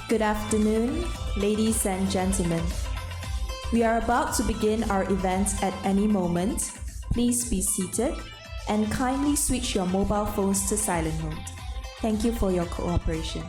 Good afternoon, ladies and gentlemen. We are about to begin our event at any moment. Please be seated and kindly switch your mobile phones to silent mode. Thank you for your cooperation.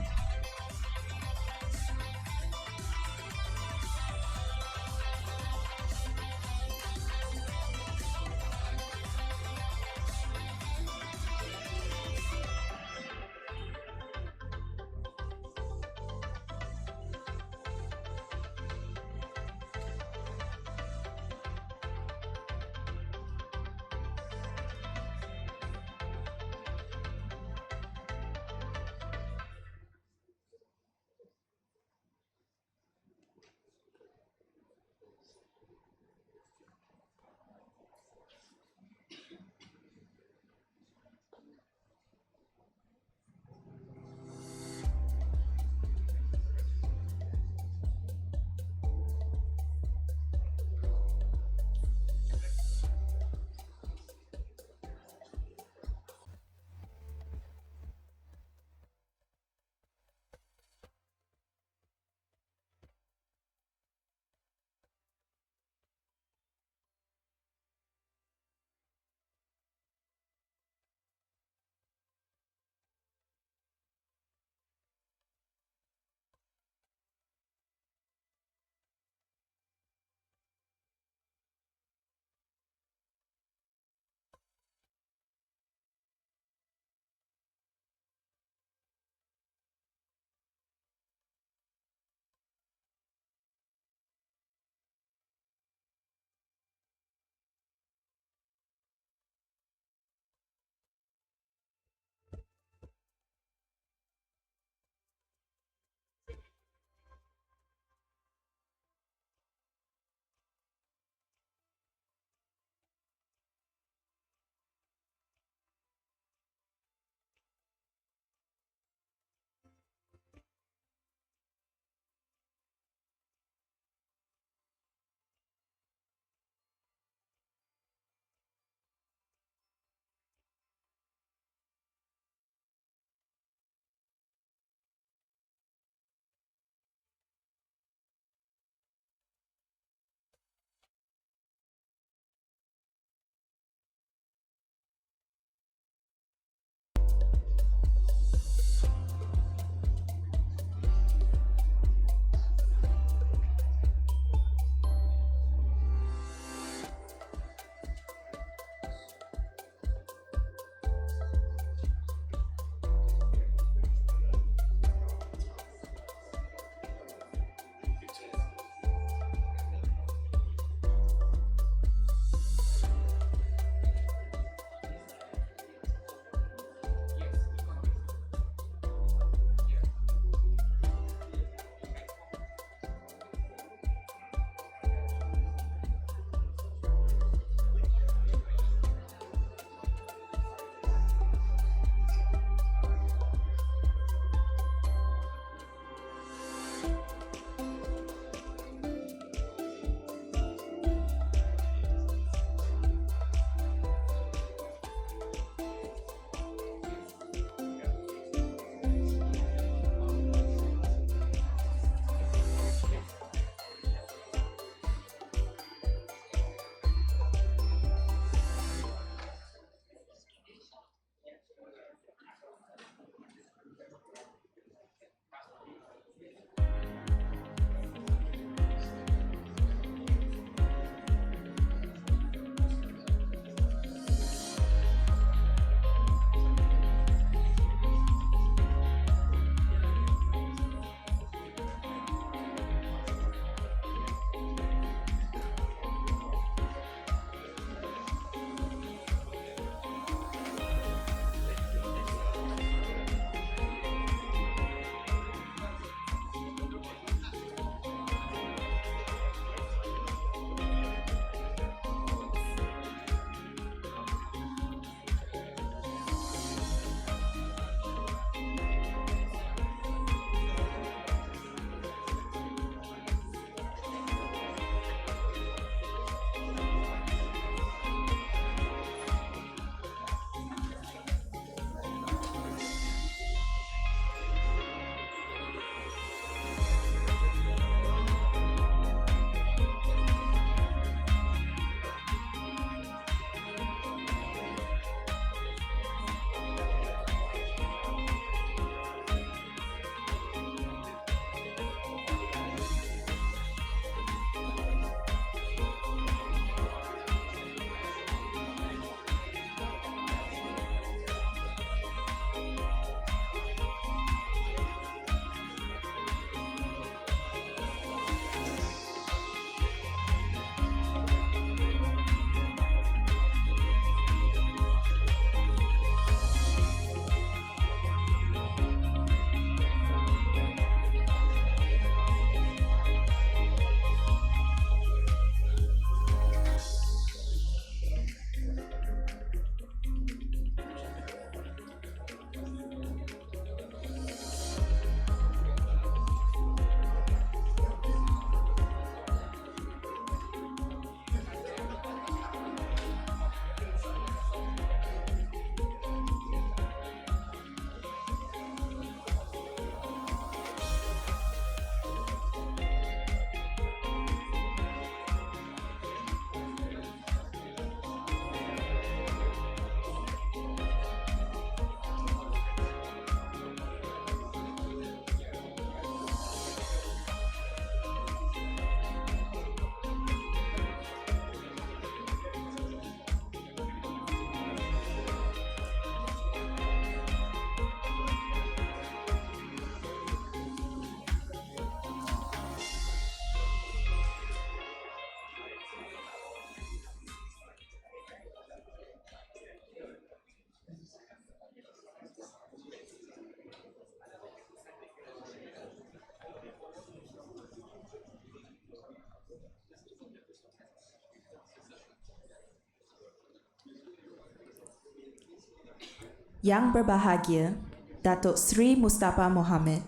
Yang Berbahagia, Dato Sri Mustafa Mohamad,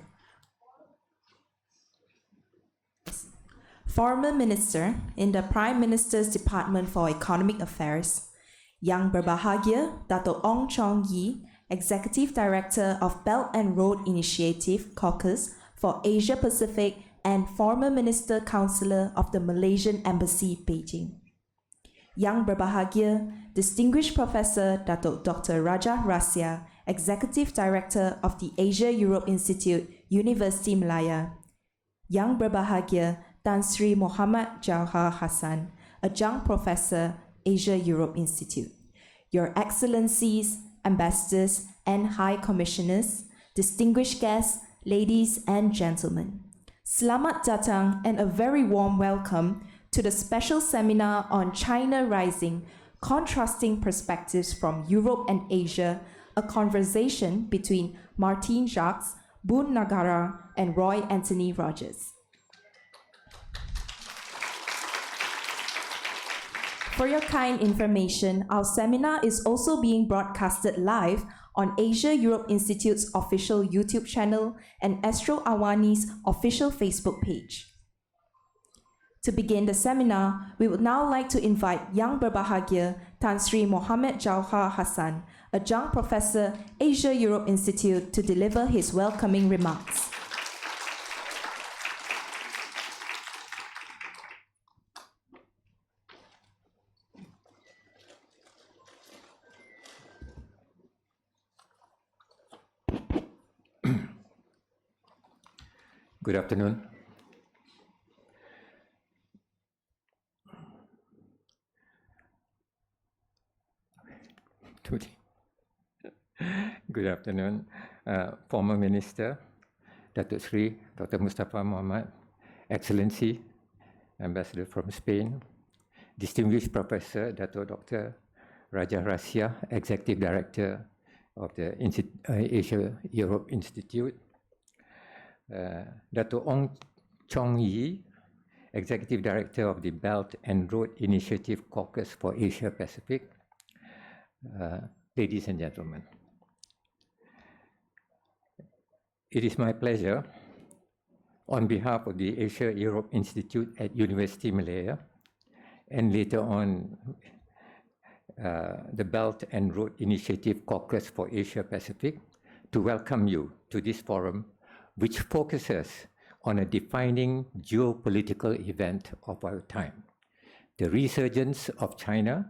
Former Minister in the Prime Minister's Department for Economic Affairs, Yang Berbahagia, Dato Ong Chong Yi, Executive Director of Belt and Road Initiative Caucus for Asia Pacific and former Minister Counselor of the Malaysian Embassy, Beijing. Yang Berbahagia, Distinguished Professor Dato Dr. Rajah Rasiah, Executive Director of the Asia-Europe Institute, Universiti Malaya. Yang Berbahagia, Tan Sri Muhammad Jauhar Hassan, Adjunct Professor, Asia-Europe Institute. Your Excellencies, Ambassadors and High Commissioners, distinguished guests, ladies and gentlemen. Selamat datang and a very warm welcome to the special seminar on China Rising, Contrasting Perspectives from Europe and Asia, a conversation between Martin Jacques, Bunn Nagara, and Roy Anthony Rogers. For your kind information, our seminar is also being broadcasted live on Asia-Europe Institute's official YouTube channel and Astro Awani's official Facebook page. To begin the seminar, we would now like to invite Yang Berbahagia Tan Sri Muhammad Jauhar Hassan, Adjunct Professor, Asia-Europe Institute, to deliver his welcoming remarks. Good afternoon. Good afternoon, former Minister, Dato Sri Dr. Mustafa Mohamad, Excellency, Ambassador from Spain, Distinguished Professor Dato Dr. Rajah Rasiah, Executive Director of the Asia-Europe Institute, Dato Ong Chong Yi, Executive Director of the Belt and Road Initiative Caucus for Asia Pacific, ladies and gentlemen. It is my pleasure, on behalf of the Asia-Europe Institute at Universiti Malaya, and later on the Belt and Road Initiative Caucus for Asia Pacific, to welcome you to this forum, which focuses on a defining geopolitical event of our time, the resurgence of China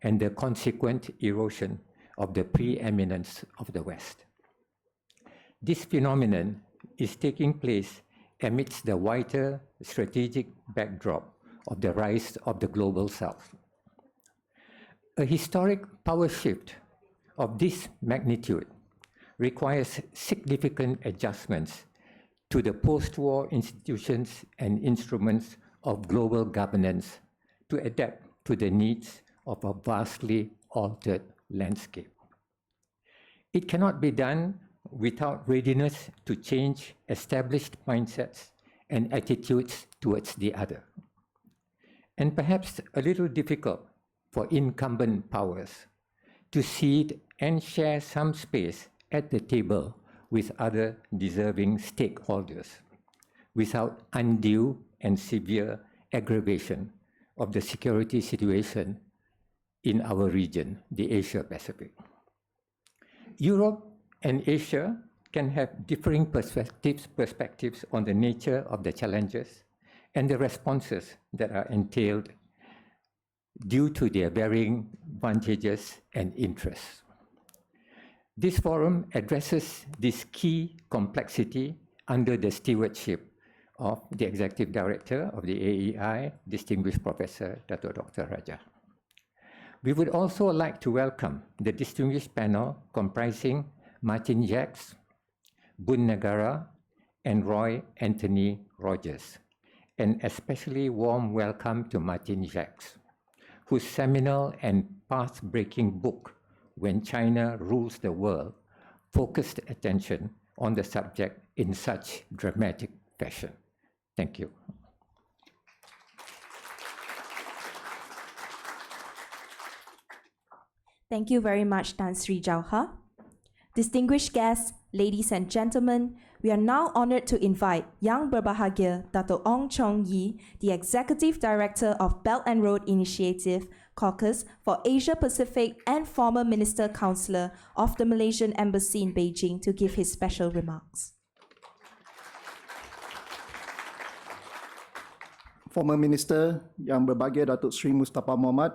and the consequent erosion of the preeminence of the West. This phenomenon is taking place amidst the wider strategic backdrop of the rise of the global South. A historic power shift of this magnitude requires significant adjustments to the post-war institutions and instruments of global governance to adapt to the needs of a vastly altered landscape. It cannot be done without readiness to change established mindsets and attitudes towards the other, and perhaps a little difficult for incumbent powers to cede and share some space at the table with other deserving stakeholders without undue and severe aggravation of the security situation in our region, the Asia Pacific. Europe and Asia can have differing perspectives on the nature of the challenges and the responses that are entailed due to their varying advantages and interests. This forum addresses this key complexity under the stewardship of the Executive Director of the AEI, Distinguished Professor Dato Dr. Rajah. We would also like to welcome the distinguished panel comprising Martin Jacques, Bunn Nagara, and Roy Anthony Rogers. An especially warm welcome to Martin Jacques, whose seminal and path-breaking book, When China Rules the World, focused attention on the subject in such dramatic fashion. Thank you. Thank you very much, Tan Sri Jauhar. Distinguished guests, ladies and gentlemen, we are now honored to invite Yang Berbahagia Dato Ong Chong Yi, the Executive Director of Belt and Road Initiative Caucus for Asia Pacific and former Minister Counselor of the Malaysian Embassy in Beijing, to give his special remarks. Former Minister Yang Berbahagia Datuk Sri Mustafa Mohamad,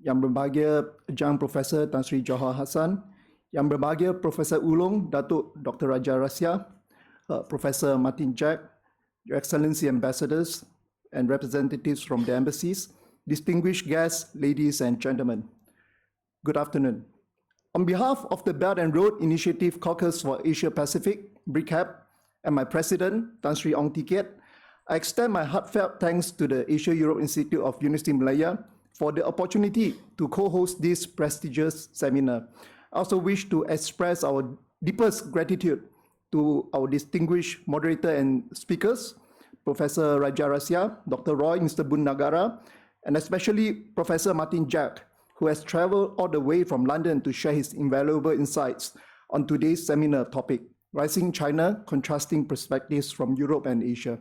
Yang Berbahagia Adjunct Professor Tan Sri Johar Hassan, Yang Berbahagia Professor Ulung Datuk Dr. Rajah Rasiah, Professor Martin Jacques, Your Excellency Ambassadors and representatives from the embassies, distinguished guests, ladies and gentlemen, good afternoon. On behalf of the Belt and Road Initiative Caucus for Asia Pacific, BRICAP, and my President, Tan Sri Ong Tiket, I extend my heartfelt thanks to the Asia-Europe Institute of Universiti Malaya for the opportunity to co-host this prestigious seminar. I also wish to express our deepest gratitude to our distinguished moderator and speakers, Professor Rajah Rasiah, Dr. Roy, Mr. Bunn Nagara, and especially Professor Martin Jacques, who has traveled all the way from London to share his invaluable insights on today's seminar topic, Rising China, Contrasting Perspectives from Europe and Asia.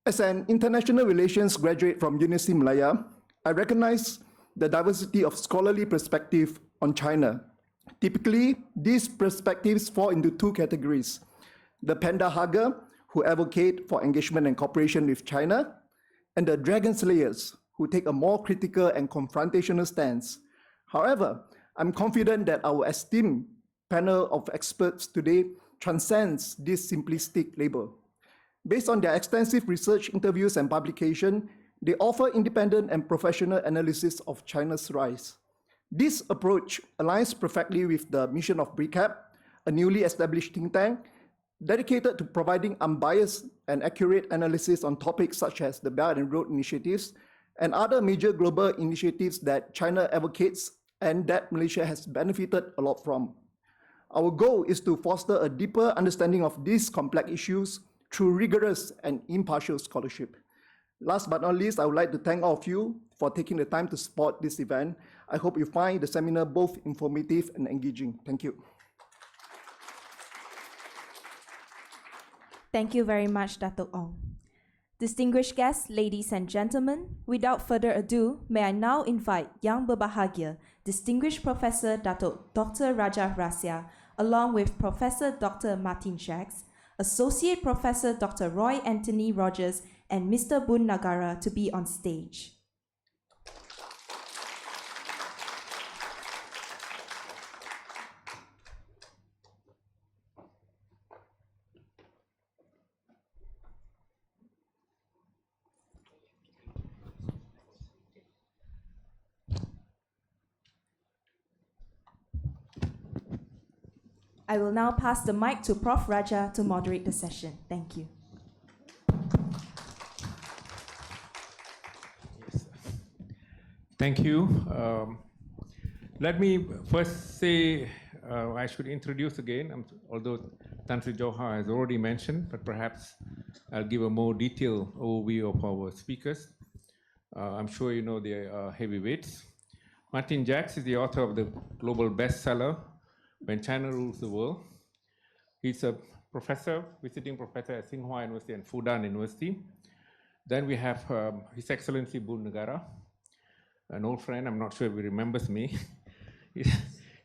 As an international relations graduate from Universiti Malaya, I recognize the diversity of scholarly perspective on China. Typically, these perspectives fall into two categories: the panda hugger, who advocate for engagement and cooperation with China, and the dragon slayers, who take a more critical and confrontational stance. However, I'm confident that our esteemed panel of experts today transcends this simplistic label. Based on their extensive research, interviews, and publication, they offer independent and professional analysis of China's rise. This approach aligns perfectly with the mission of BRICAP, a newly established think tank dedicated to providing unbiased and accurate analysis on topics such as the Belt and Road Initiatives and other major global initiatives that China advocates and that Malaysia has benefited a lot from. Our goal is to foster a deeper understanding of these complex issues through rigorous and impartial scholarship. Last but not least, I would like to thank all of you for taking the time to support this event. I hope you find the seminar both informative and engaging. Thank you. Thank you very much, Dato Ong. Distinguished guests, ladies and gentlemen, without further ado, may I now invite Yang Berbahagia, Distinguished Professor Dato Dr. Rajah Rasiah, along with Professor Dr. Martin Jacques, Associate Professor Dr. Roy Anthony Rogers, and Mr. Bunn Nagara to be on stage. I will now pass the mic to Prof. Rajah to moderate the session. Thank you. Thank you. Let me first say, I should introduce again, although Tan Sri Johar has already mentioned, but perhaps I'll give a more detailed overview of our speakers. I'm sure you know they are heavyweights. Martin Jacques is the author of the global bestseller, When China Rules the World. He's a professor, visiting professor at Tsinghua University and Fudan University. Then we have His Excellency Bunn Nagara, an old friend, I'm not sure if he remembers me.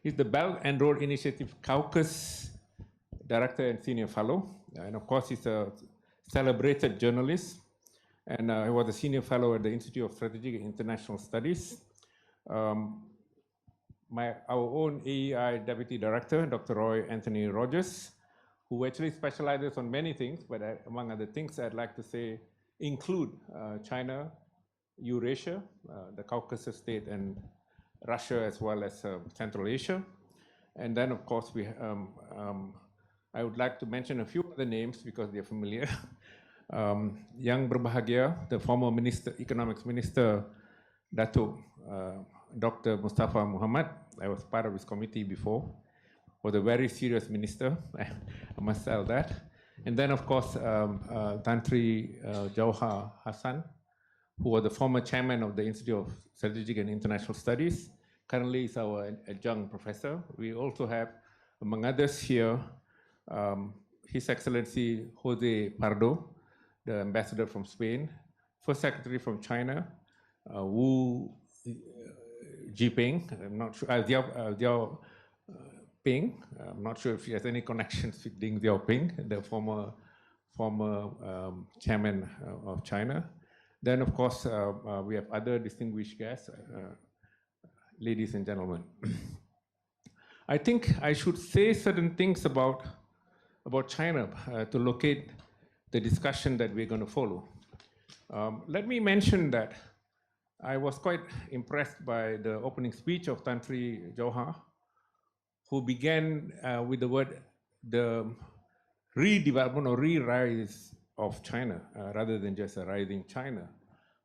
He's the Belt and Road Initiative Caucus Director and Senior Fellow. And of course, he's a celebrated journalist. And he was a Senior Fellow at the Institute of Strategic and International Studies. Our own AEI Deputy Director, Dr. Roy Anthony Rogers, who actually specializes on many things, but among other things, I'd like to say include China, Eurasia, the Caucasus state, and Russia, as well as Central Asia. And then, of course, I would like to mention a few other names because they're familiar. Yang Berbahagia, the former economics minister, Dato Dr. Mustafa Mohamad. I was part of his committee before. Was a very serious minister, I must tell that. And then, of course, Tan Sri Johar Hassan, who was the former chairman of the Institute of Strategic and International Studies. Currently is our adjunct professor. We also have Among others here, His Excellency Jose Pardo, the ambassador from Spain, First Secretary from China, Wu Jiping, I'm not sure, Diao Ping, I'm not sure if she has any connections with Deng Xiaoping, the former chairman of China. Then, of course, we have other distinguished guests, ladies and gentlemen. I think I should say certain things about China to locate the discussion that we're going to follow. Let me mention that I was quite impressed by the opening speech of Tan Sri Johar, who began with the word the redevelopment or re-rise of China rather than just a rising China.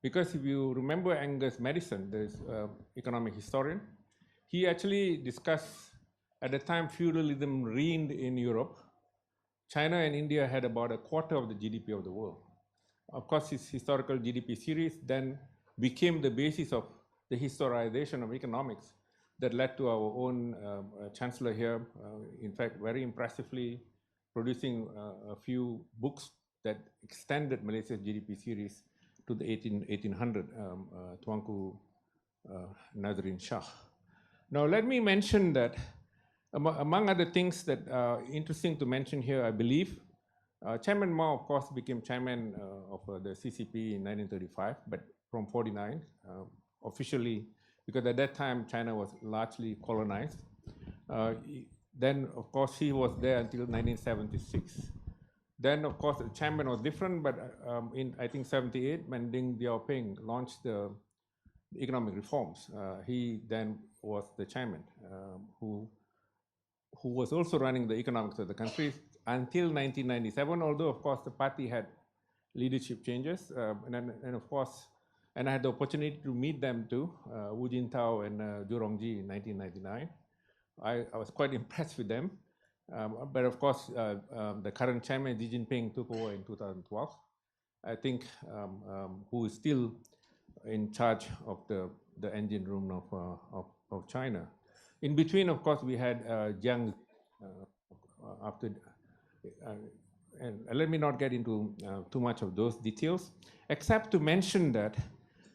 Because if you remember Angus Madison, the economic historian, he actually discussed at the time feudalism reigned in Europe. China and India had about a quarter of the GDP of the world. Of course, his historical GDP series then became the basis of the historization of economics that led to our own chancellor here, in fact, very impressively producing a few books that extended Malaysia's GDP series to the 1800, Tuanku Nazrin Shah. Now, let me mention that among other things that are interesting to mention here, I believe, Chairman Mao, of course, became chairman of the CCP in 1935, but from 49, officially, because at that time, China was largely colonized. Then, of course, he was there until 1976. Then, of course, the chairman was different, but in, I think, 78, when Deng Xiaoping launched the economic reforms, he then was the chairman who was also running the economics of the country until 1997, although, of course, the party had leadership changes. And of course, and I had the opportunity to meet them too, Wu Jintao and Zhu Rongji in 1999. I was quite impressed with them. But of course, the current chairman, Xi Jinping, took over in 2012. I think who is still in charge of the engine room of China. In between, of course, we had Jiang after, and let me not get into too much of those details, except to mention that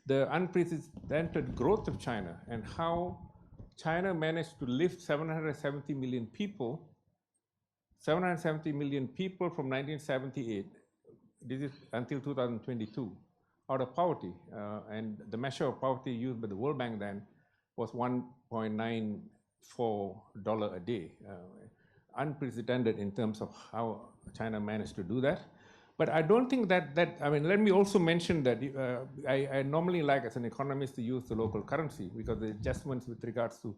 the unprecedented growth of China and how China managed to lift 770 million people from 1978, this is until 2022, out of poverty. And the measure of poverty used by the World Bank then was $1.94 a day. Unprecedented in terms of how China managed to do that. But I don't think I mean, let me also mention that I normally like, as an economist, to use the local currency because the adjustments with regards to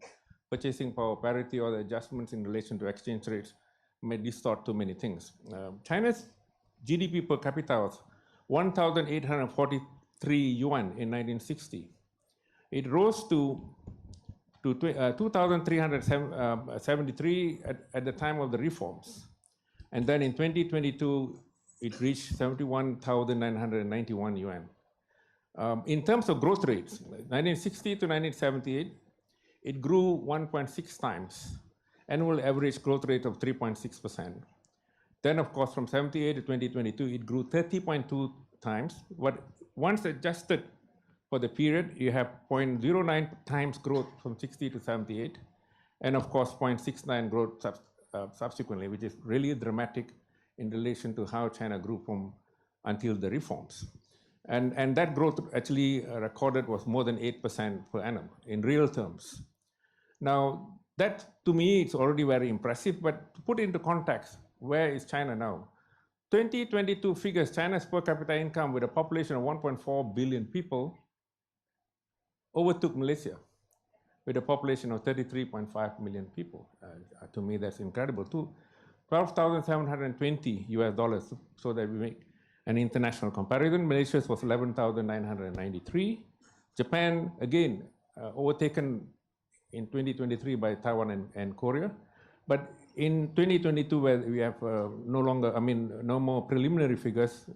purchasing power parity or the adjustments in relation to exchange rates may distort too many things. China's GDP per capita was 1,843 yuan in 1960. It rose to 2,373 at the time of the reforms. And then in 2022, it reached 71,991 yuan. In terms of growth rates, 1960 to 1978, it grew 1.6 times, annual average growth rate of 3.6%. Then, of course, from 78 to 2022, it grew 30.2 times. But once adjusted for the period, you have 0.09 times growth from 60 to 78, and of course 0.69 growth subsequently, which is really dramatic in relation to how China grew from until the reforms. And that growth actually recorded was more than 8% per annum in real terms. Now, that to me, it's already very impressive, but to put into context, where is China now? 2022 figures, China's per capita income with a population of 1.4 billion people overtook Malaysia with a population of 33.5 million people. To me, that's incredible too. $12,720 US, so that we make an international comparison. Malaysia's was 11,993. Japan, again, overtaken in 2023 by Taiwan and Korea. But in 2022, where we have no more preliminary figures,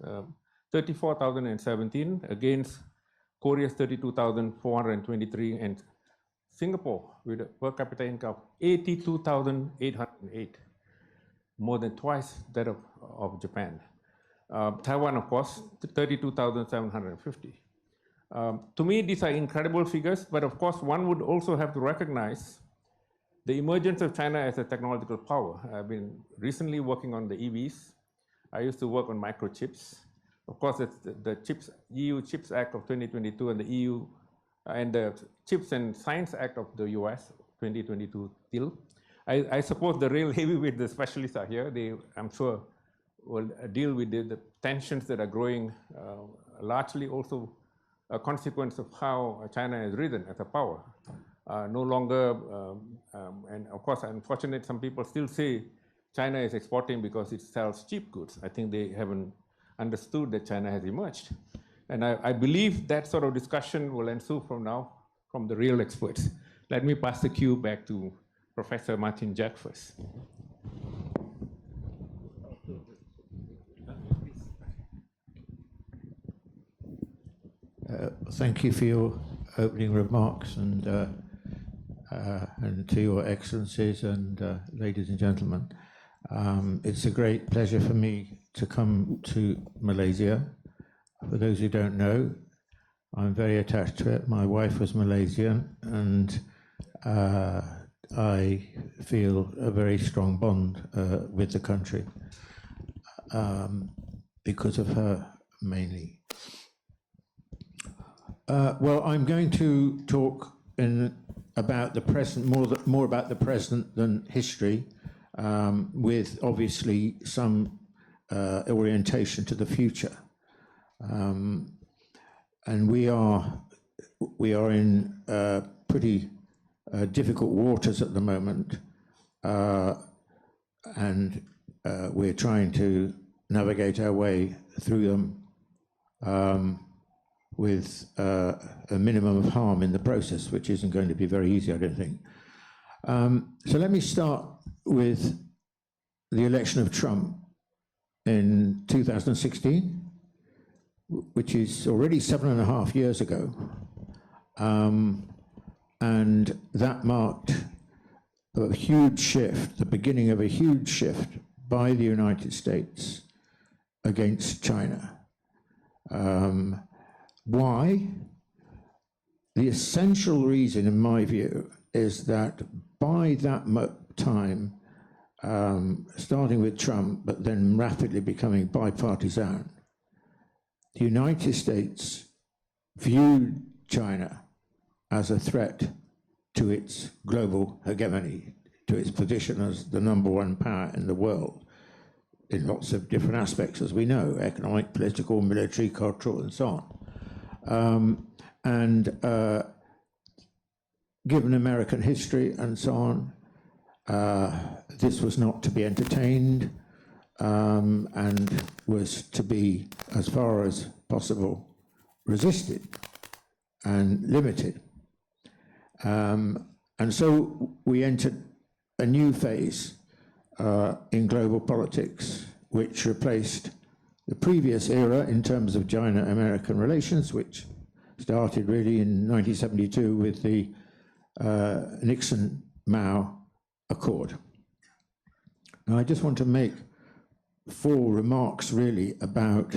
34,017 against Korea's 32,423 and Singapore, with a per capita income of 82,808, more than twice that of Japan. Taiwan, of course, 32,750. To me, these are incredible figures, but of course, one would also have to recognize the emergence of China as a technological power. I've been recently working on the EVs. I used to work on microchips. Of course, it's the EU Chips Act of 2022 and the EU and the Chips and Science Act of the US 2022 deal. I suppose the real heavyweight, the specialists are here. They, I'm sure, will deal with the tensions that are growing, largely also a consequence of how China has risen as a power. No longer, and of course, unfortunately, some people still say China is exporting because it sells cheap goods. I think they haven't understood that China has emerged. And I believe that sort of discussion will ensue from now from the real experts. Let me pass the cue back to Professor Martin Jacques first. Thank you for your opening remarks, and to your excellencies and ladies and gentlemen. It's a great pleasure for me to come to Malaysia. For those who don't know, I'm very attached to it. My wife was Malaysian, and I feel a very strong bond with the country because of her mainly. Well, I'm going to talk about the present, more about the present than history, with obviously some orientation to the future. And we are in pretty difficult waters at the moment, and we're trying to navigate our way through them with a minimum of harm in the process, which isn't going to be very easy, I don't think. So let me start with the election of Trump in 2016, which is already 7.5 years ago. And that marked a huge shift, the beginning of a huge shift by the United States against China. Why? The essential reason, in my view, is that by that time, starting with Trump, but then rapidly becoming bipartisan, the United States viewed China as a threat to its global hegemony, to its position as the #1 power in the world, in lots of different aspects, as we know, economic, political, military, cultural, and so on. Given American history and so on, this was not to be entertained, and was to be, as far as possible, resisted and limited. And so we entered a new phase in global politics, which replaced the previous era in terms of China-American relations, which started really in 1972 with the Nixon-Mao Accord. Now, I just want to make 4 remarks really about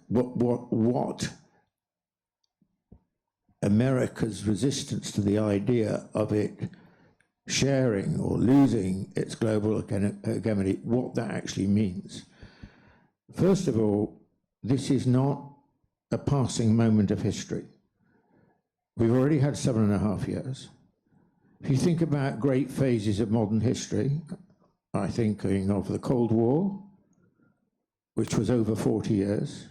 what America's resistance to the idea of it sharing or losing its global hegemony, what that actually means. First of all, this is not a passing moment of history. We've already had 7.5 years. If you think about great phases of modern history, I think of the Cold War, which was over 40 years,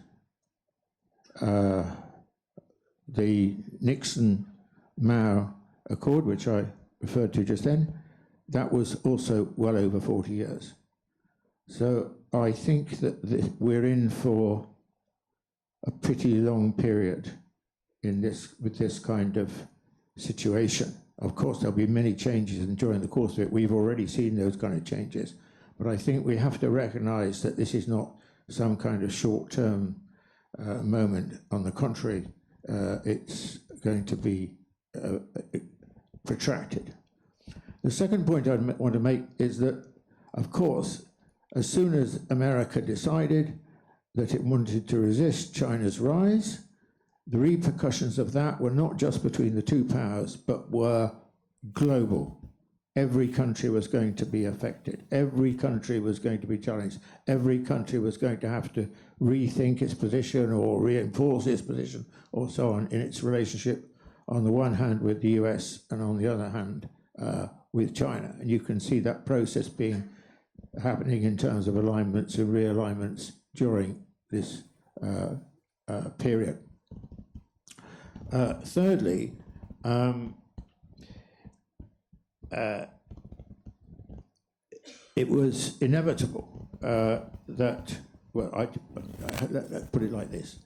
the Nixon-Mao Accord, which I referred to just then, that was also well over 40 years. So I think that we're in for a pretty long period with this kind of situation. Of course, there'll be many changes, and during the course of it, we've already seen those kind of changes. But I think we have to recognize that this is not some kind of short-term moment. On the contrary, it's going to be protracted. The second point I want to make is that, of course, as soon as America decided that it wanted to resist China's rise, the repercussions of that were not just between the two powers, but were global. Every country was going to be affected. Every country was going to be challenged. Every country was going to have to rethink its position or reinforce its position or so on in its relationship, on the one hand with the US and on the other hand with China. And you can see that process happening in terms of alignments and realignments during this period. Thirdly, it was inevitable that, well, let's put it like this.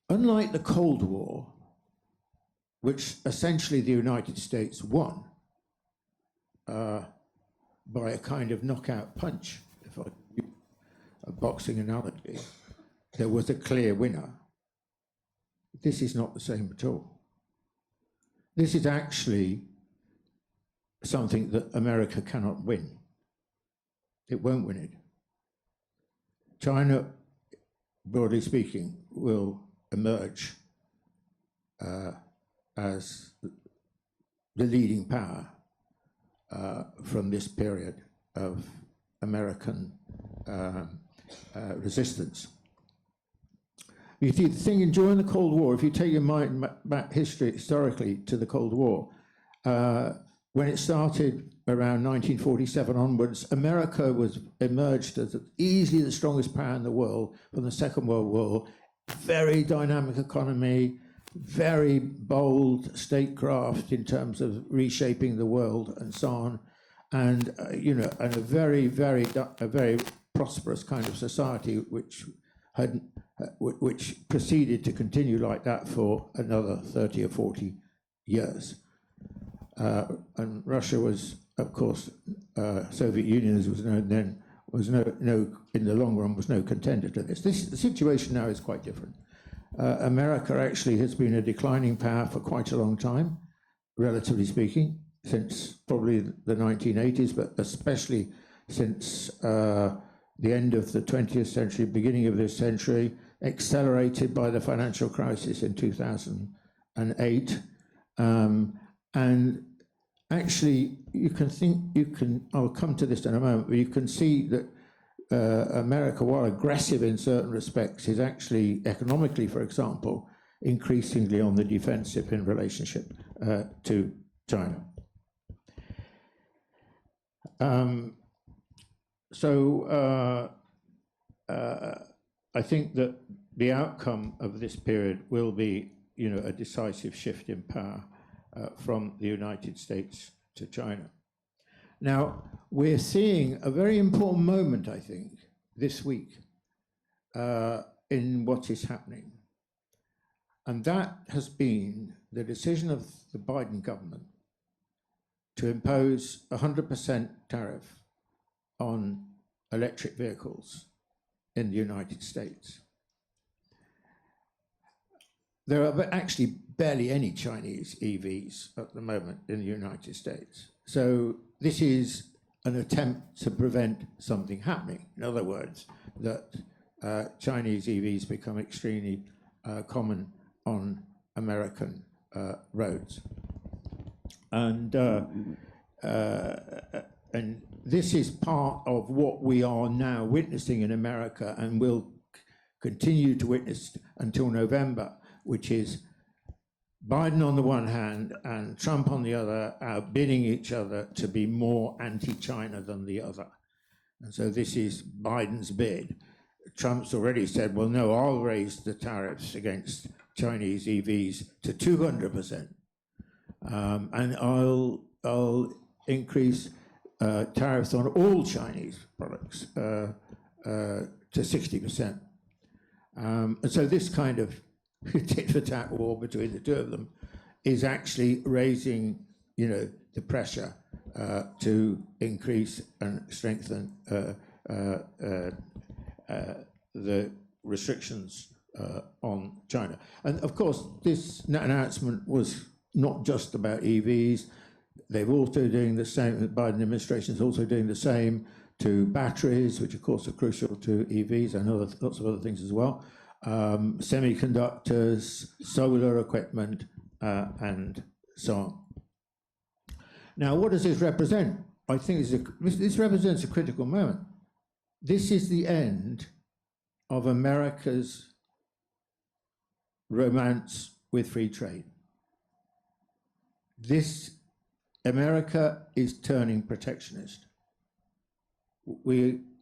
Unlike the Cold War, which essentially the United States won by a kind of knockout punch, if I use a boxing analogy, there was a clear winner. This is not the same at all. This is actually something that America cannot win. It won't win it. China, broadly speaking, will emerge as the leading power from this period of American resistance. You see, the thing during the Cold War, if you take your mind back historically to the Cold War, when it started around 1947 onwards, America emerged as easily the strongest power in the world from the Second World War. Very dynamic economy, very bold statecraft in terms of reshaping the world and so on, and and a very prosperous kind of society which proceeded to continue like that for another 30 or 40 years. And Russia was, of course, Soviet Union, as was known then, was no in the long run was no contender to this. The situation now is quite different. America actually has been a declining power for quite a long time, relatively speaking, since probably the 1980s, but especially since the end of the 20th century, beginning of this century, accelerated by the financial crisis in 2008. And actually, I'll come to this in a moment, but you can see that America, while aggressive in certain respects, is actually economically, for example, increasingly on the defensive in relationship to China. I think that the outcome of this period will be, a decisive shift in power from the United States to China. Now, we're seeing a very important moment, I think, this week in what is happening. And that has been the decision of the Biden government to impose 100% tariff on electric vehicles in the United States. There are actually barely any Chinese EVs at the moment in the United States. So this is an attempt to prevent something happening. In other words, that Chinese EVs become extremely common on American roads. And this is part of what we are now witnessing in America and will continue to witness until November, which is Biden on the one hand and Trump on the other outbidding each other to be more anti-China than the other. And so this is Biden's bid. Trump's already said, well, no, I'll raise the tariffs against Chinese EVs to 200%. And I'll increase tariffs on all Chinese products to 60%. And so this kind of tit-for-tat war between the two of them is actually raising, the pressure to increase and strengthen the restrictions on China. And of course, this announcement was not just about EVs. They've also doing the same, the Biden administration is also doing the same to batteries, which of course are crucial to EVs and lots of other things as well. Semiconductors, solar equipment, and so on. Now, what does this represent? I think this represents a critical moment. This is the end of America's romance with free trade. America is turning protectionist.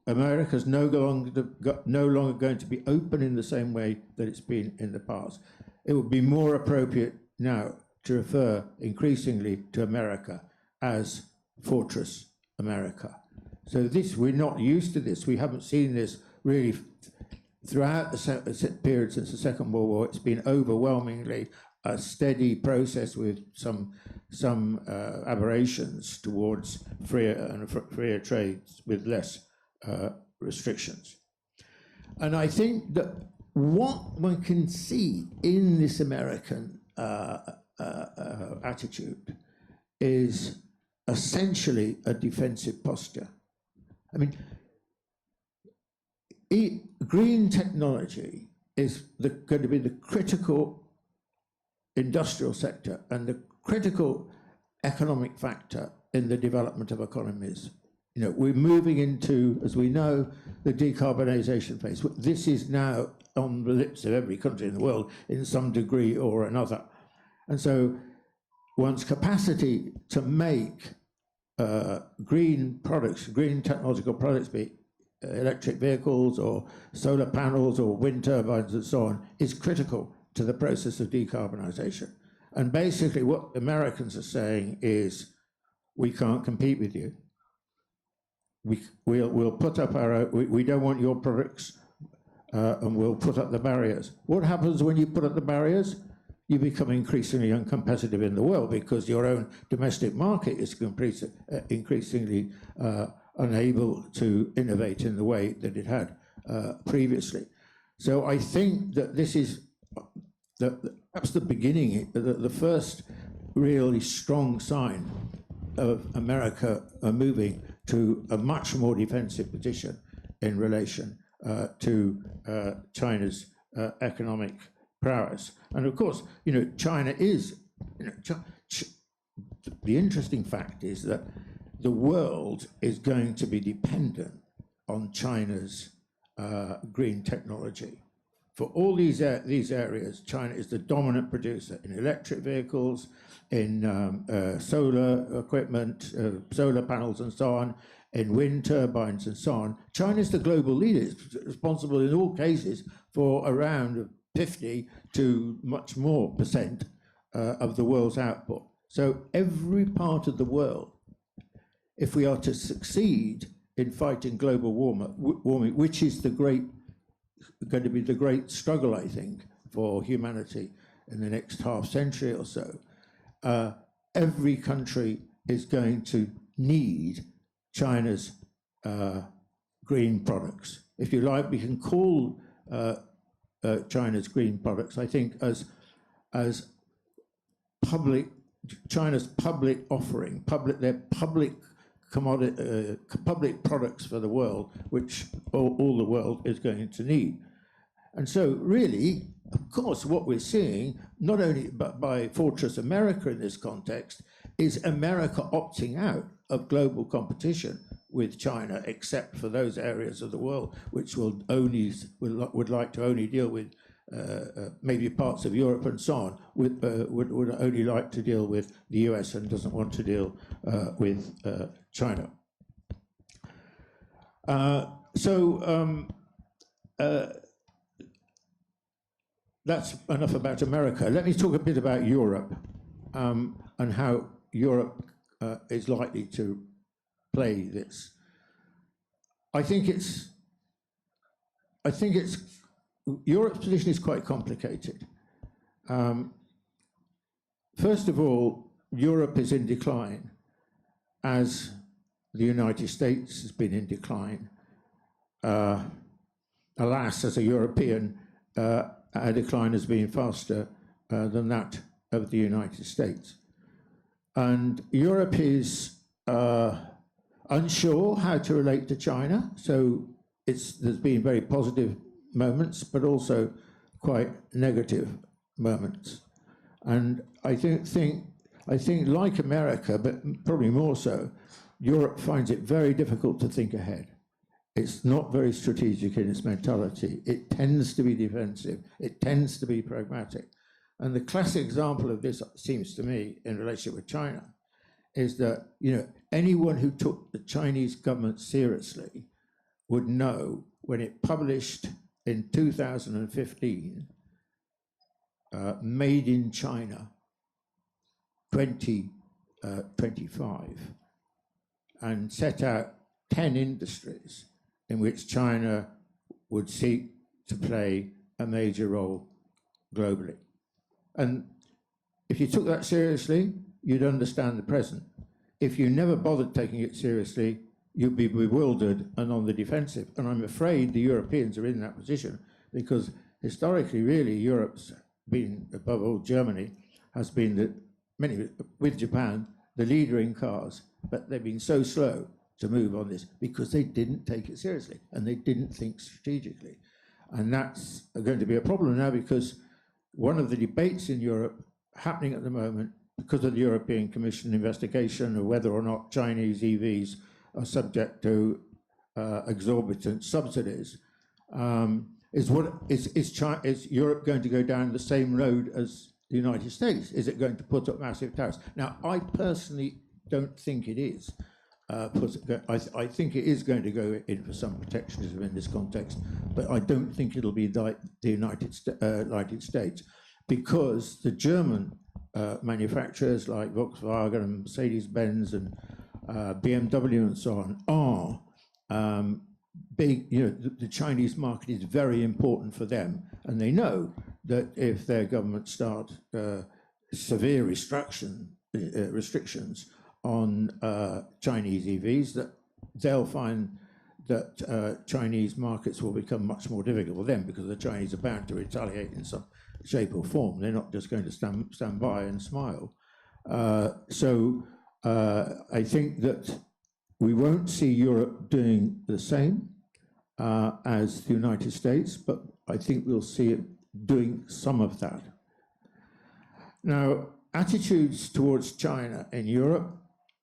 America's no longer going to be open in the same way that it's been in the past. It would be more appropriate now to refer increasingly to America as Fortress America. So we're not used to this. We haven't seen this really throughout the period since the Second World War. It's been overwhelmingly a steady process with some aberrations towards freer trades with less restrictions. And I think that what one can see in this American attitude is essentially a defensive posture. I mean, green technology is going to be the critical industrial sector and the critical economic factor in the development of economies. You know, we're moving into, as we know, the decarbonisation phase. This is now on the lips of every country in the world in some degree or another. And so one's capacity to make green products, green technological products, be it electric vehicles or solar panels or wind turbines and so on, is critical to the process of decarbonisation. And basically what Americans are saying is, we can't compete with you. We'll put up we don't want your products, and we'll put up the barriers. What happens when you put up the barriers? You become increasingly uncompetitive in the world because your own domestic market is increasingly unable to innovate in the way that it had previously. So I think that this is perhaps the beginning, the first really strong sign of America moving to a much more defensive position in relation to China's economic prowess. And of course, you know, China is, the interesting fact is that the world is going to be dependent on China's green technology. For all these areas, China is the dominant producer in electric vehicles, in solar equipment, solar panels and so on, in wind turbines and so on. China is the global leader. It's responsible in all cases for around 50 to much more percent of the world's output. So every part of the world, if we are to succeed in fighting global warming, which is going to be the great struggle, I think, for humanity in the next half century or so, every country is going to need China's green products. If you like, we can call China's green products, I think, as China's public offering, their public commodity, public products for the world, which all the world is going to need. And so really, of course, what we're seeing, not only by Fortress America in this context, is America opting out of global competition with China, except for those areas of the world which would like to only deal with maybe parts of Europe and so on, would only like to deal with the US and doesn't want to deal with China. That's enough about America. Let me talk a bit about Europe and how Europe is likely to play this. I think Europe's position is quite complicated. First of all, Europe is in decline, as the United States has been in decline. Alas, as a European, our decline has been faster than that of the United States. And Europe is unsure how to relate to China, so there's been very positive moments, but also quite negative moments. And I think like America, but probably more so, Europe finds it very difficult to think ahead. It's not very strategic in its mentality. It tends to be defensive. It tends to be pragmatic. And the classic example of this, seems to me, in relationship with China, is that, you know, anyone who took the Chinese government seriously would know when it published in 2015, Made in China 2025, and set out 10 industries in which China would seek to play a major role globally. And if you took that seriously, you'd understand the present. If you never bothered taking it seriously, you'd be bewildered and on the defensive. And I'm afraid the Europeans are in that position because historically, really, Europe's been, above all Germany, has been, with Japan, the leader in cars, but they've been so slow to move on this because they didn't take it seriously and they didn't think strategically. And that's going to be a problem now because one of the debates in Europe happening at the moment, because of the European Commission investigation of whether or not Chinese EVs are subject to exorbitant subsidies, is Europe going to go down the same road as the United States? Is it going to put up massive tariffs? Now, I personally don't think it is. I think it is going to go in for some protectionism in this context, but I don't think it'll be the United States, because the German manufacturers like Volkswagen and Mercedes-Benz and BMW and so on are big. You know, the Chinese market is very important for them, and they know that if their government start severe restrictions on Chinese EVs, that they'll find that Chinese markets will become much more difficult for them, because the Chinese are bound to retaliate in some shape or form. They're not just going to stand by and smile. So I think that we won't see Europe doing the same as the United States, but I think we'll see it doing some of that. Now, attitudes towards China in Europe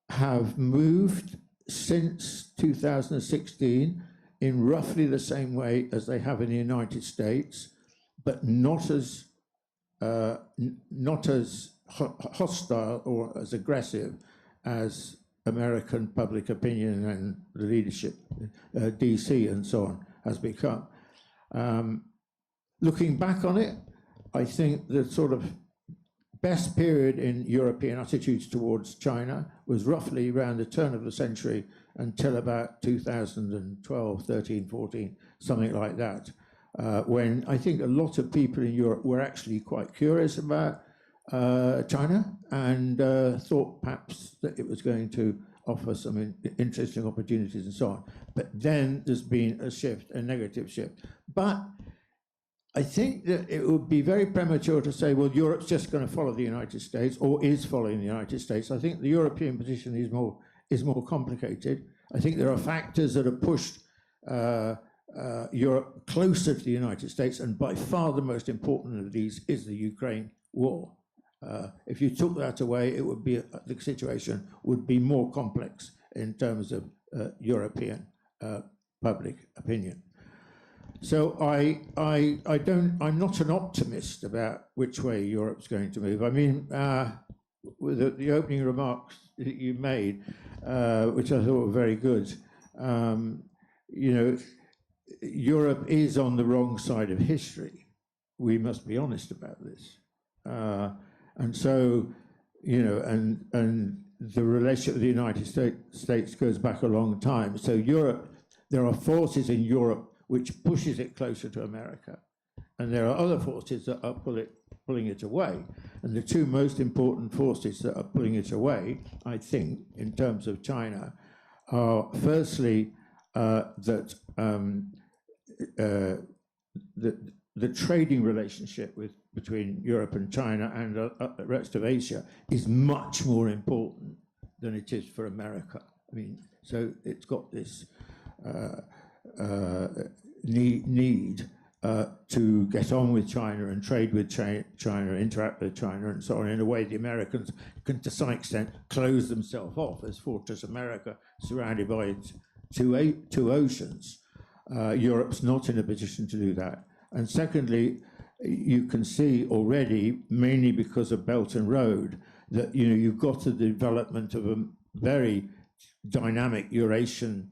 have moved since 2016 in roughly the same way as they have in the United States, but not as hostile or as aggressive as American public opinion and the leadership, DC and so on, has become. Looking back on it, I think the sort of best period in European attitudes towards China was roughly around the turn of the century until about 2012, 13, 14, something like that, when I think a lot of people in Europe were actually quite curious about China and thought perhaps that it was going to offer some interesting opportunities and so on. But then there's been a shift, a negative shift. But I think that it would be very premature to say, well, Europe's just going to follow the United States or is following the United States. I think the European position is more complicated. I think there are factors that have pushed Europe closer to the United States, and by far the most important of these is the Ukraine war. If you took that away, it would be the situation would be more complex in terms of European public opinion. So I'm not an optimist about which way Europe's going to move. I mean, with the opening remarks that you made, which I thought were very good, you know, Europe is on the wrong side of history. We must be honest about this. And so, you know, and the relationship with the United States goes back a long time. So Europe, there are forces in Europe which pushes it closer to America, and there are other forces that are pulling it away. And the two most important forces that are pulling it away, I think, in terms of China, are firstly that the trading relationship between Europe and China and the rest of Asia is much more important than it is for America. I mean, so it's got this need to get on with China and trade with China, interact with China, and so on. In a way, the Americans can, to some extent, close themselves off as Fortress America, surrounded by its two oceans. Europe's not in a position to do that. And secondly, you can see already, mainly because of Belt and Road, that you've got the development of a very dynamic Eurasian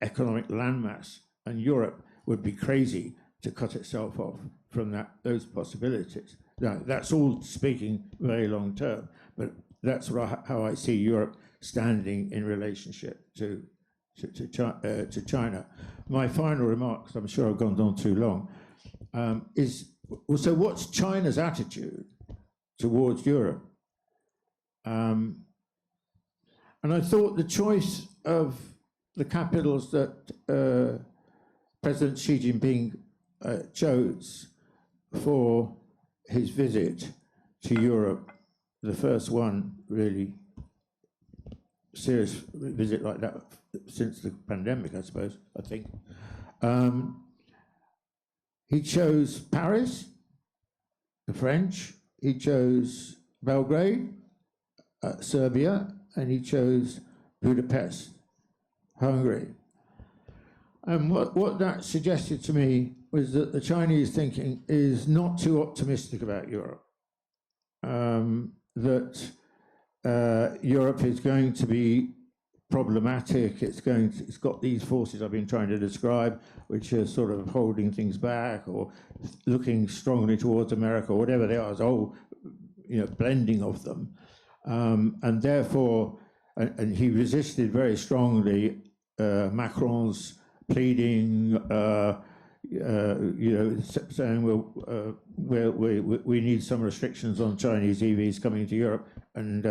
economic landmass, and Europe would be crazy to cut itself off from those possibilities. Now, that's all speaking very long term, but that's how I see Europe standing in relationship to China. My final remarks, I'm sure I've gone on too long, is, so what's China's attitude towards Europe? And I thought the choice of the capitals that President Xi Jinping chose for his visit to Europe, the first one really serious visit like that since the pandemic, I suppose, I think. He chose Paris, the French, he chose Belgrade, Serbia, and he chose Budapest, Hungary. And what that suggested to me was that the Chinese thinking is not too optimistic about Europe, that Europe is going to be problematic. It's got these forces I've been trying to describe, which are sort of holding things back or looking strongly towards America, or whatever they are. It's a whole, blending of them, and therefore, and he resisted very strongly Macron's pleading, saying, well, we need some restrictions on Chinese EVs coming to Europe, and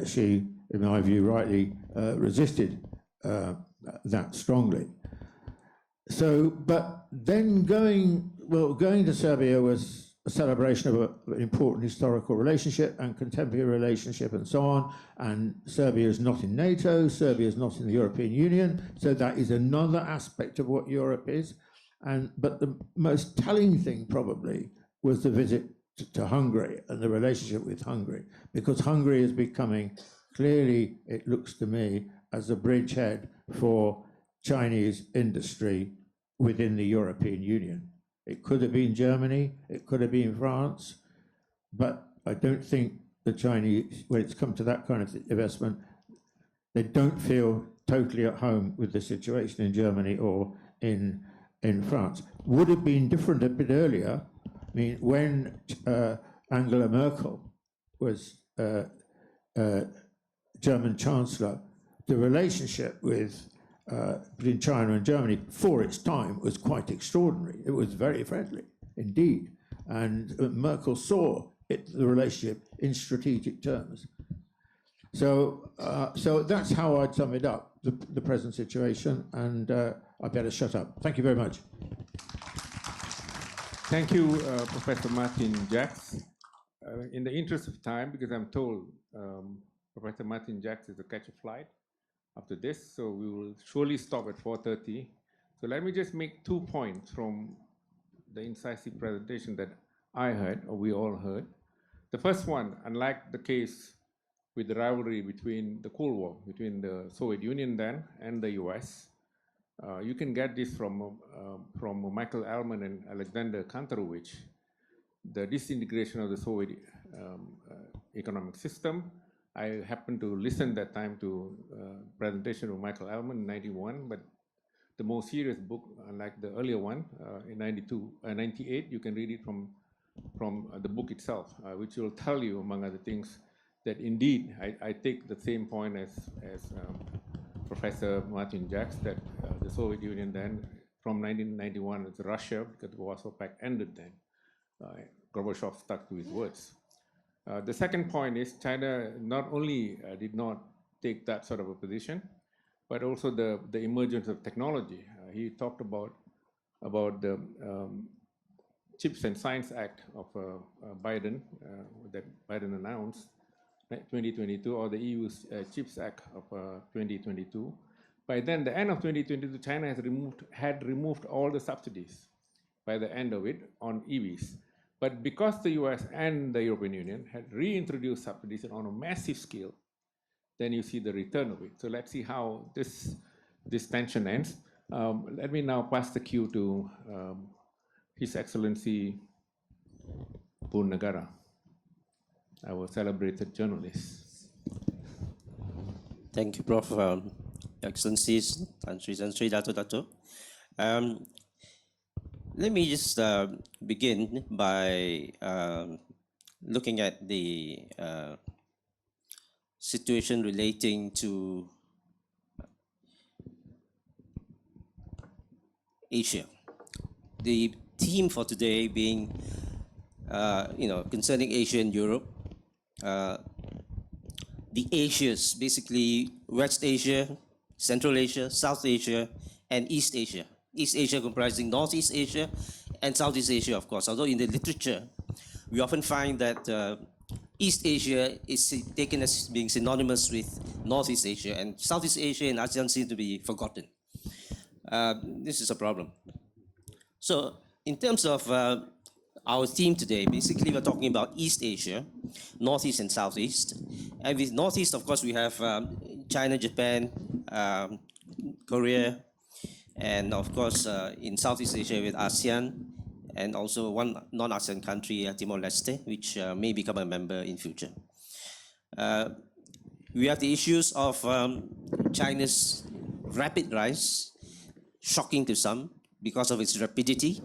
she, in my view, rightly resisted that strongly. So, but then going to Serbia was a celebration of an important historical relationship and contemporary relationship and so on. And Serbia is not in NATO, Serbia is not in the European Union. So that is another aspect of what Europe is. But the most telling thing probably was the visit to Hungary and the relationship with Hungary, because Hungary is becoming, clearly, it looks to me, as a bridgehead for Chinese industry within the European Union. It could have been Germany, it could have been France, but I don't think the Chinese, when it's come to that kind of investment, they don't feel totally at home with the situation in Germany or in France. Would have been different a bit earlier. I mean, when Angela Merkel was German Chancellor, the relationship between China and Germany for its time was quite extraordinary. It was very friendly indeed. And Merkel saw the relationship in strategic terms. So that's how I'd sum it up, the present situation, and I better shut up. Thank you very much. Thank you, Professor Martin Jacques. In the interest of time, because I'm told Professor Martin Jacques is to catch a flight after this, so we will surely stop at 4:30. So let me just make 2 points from the incisive presentation that I heard, or we all heard. The first one, unlike the case with the rivalry between the Cold War, between the Soviet Union then and the US, you can get this from Michael Ellman and Alexander Kantorowicz, the disintegration of the Soviet economic system. I happened to listen that time to presentation of Michael Ellman in 91, but the more serious book, unlike the earlier one in 98, you can read it from the book itself, which will tell you, among other things, that indeed, I take the same point as Professor Martin Jacques, that the Soviet Union then, from 1991, it's Russia, because the Warsaw Pact ended then. Gorbachev stuck to his words. The second point is China not only did not take that sort of a position, but also the emergence of technology. He talked about about the Chips and Science Act of Biden that Biden announced 2022, or the EU's Chips Act of 2022. By then, the end of 2022, China had removed all the subsidies by the end of it on EVs. But because the US and the European Union had reintroduced subsidies on a massive scale, then you see the return of it. So let's see how this tension ends. Let me now pass the cue to His Excellency Bunn Nagara, our celebrated journalist. Thank you, Prof. Excellencies, Tan Sri Dato. Let me just begin by looking at the situation relating to Asia. The theme for today being, concerning Asia and Europe. The Asias, basically West Asia, Central Asia, South Asia, and East Asia. East Asia comprising Northeast Asia and Southeast Asia, of course. Although in the literature, we often find that East Asia is taken as being synonymous with Northeast Asia, and Southeast Asia and ASEAN seem to be forgotten. This is a problem. So in terms of our theme today, basically we're talking about East Asia, Northeast and Southeast. And with Northeast, of course, we have China, Japan, Korea, and of course in Southeast Asia with ASEAN, and also one non-ASEAN country, Timor-Leste, which may become a member in future. We have the issues of China's rapid rise, shocking to some because of its rapidity,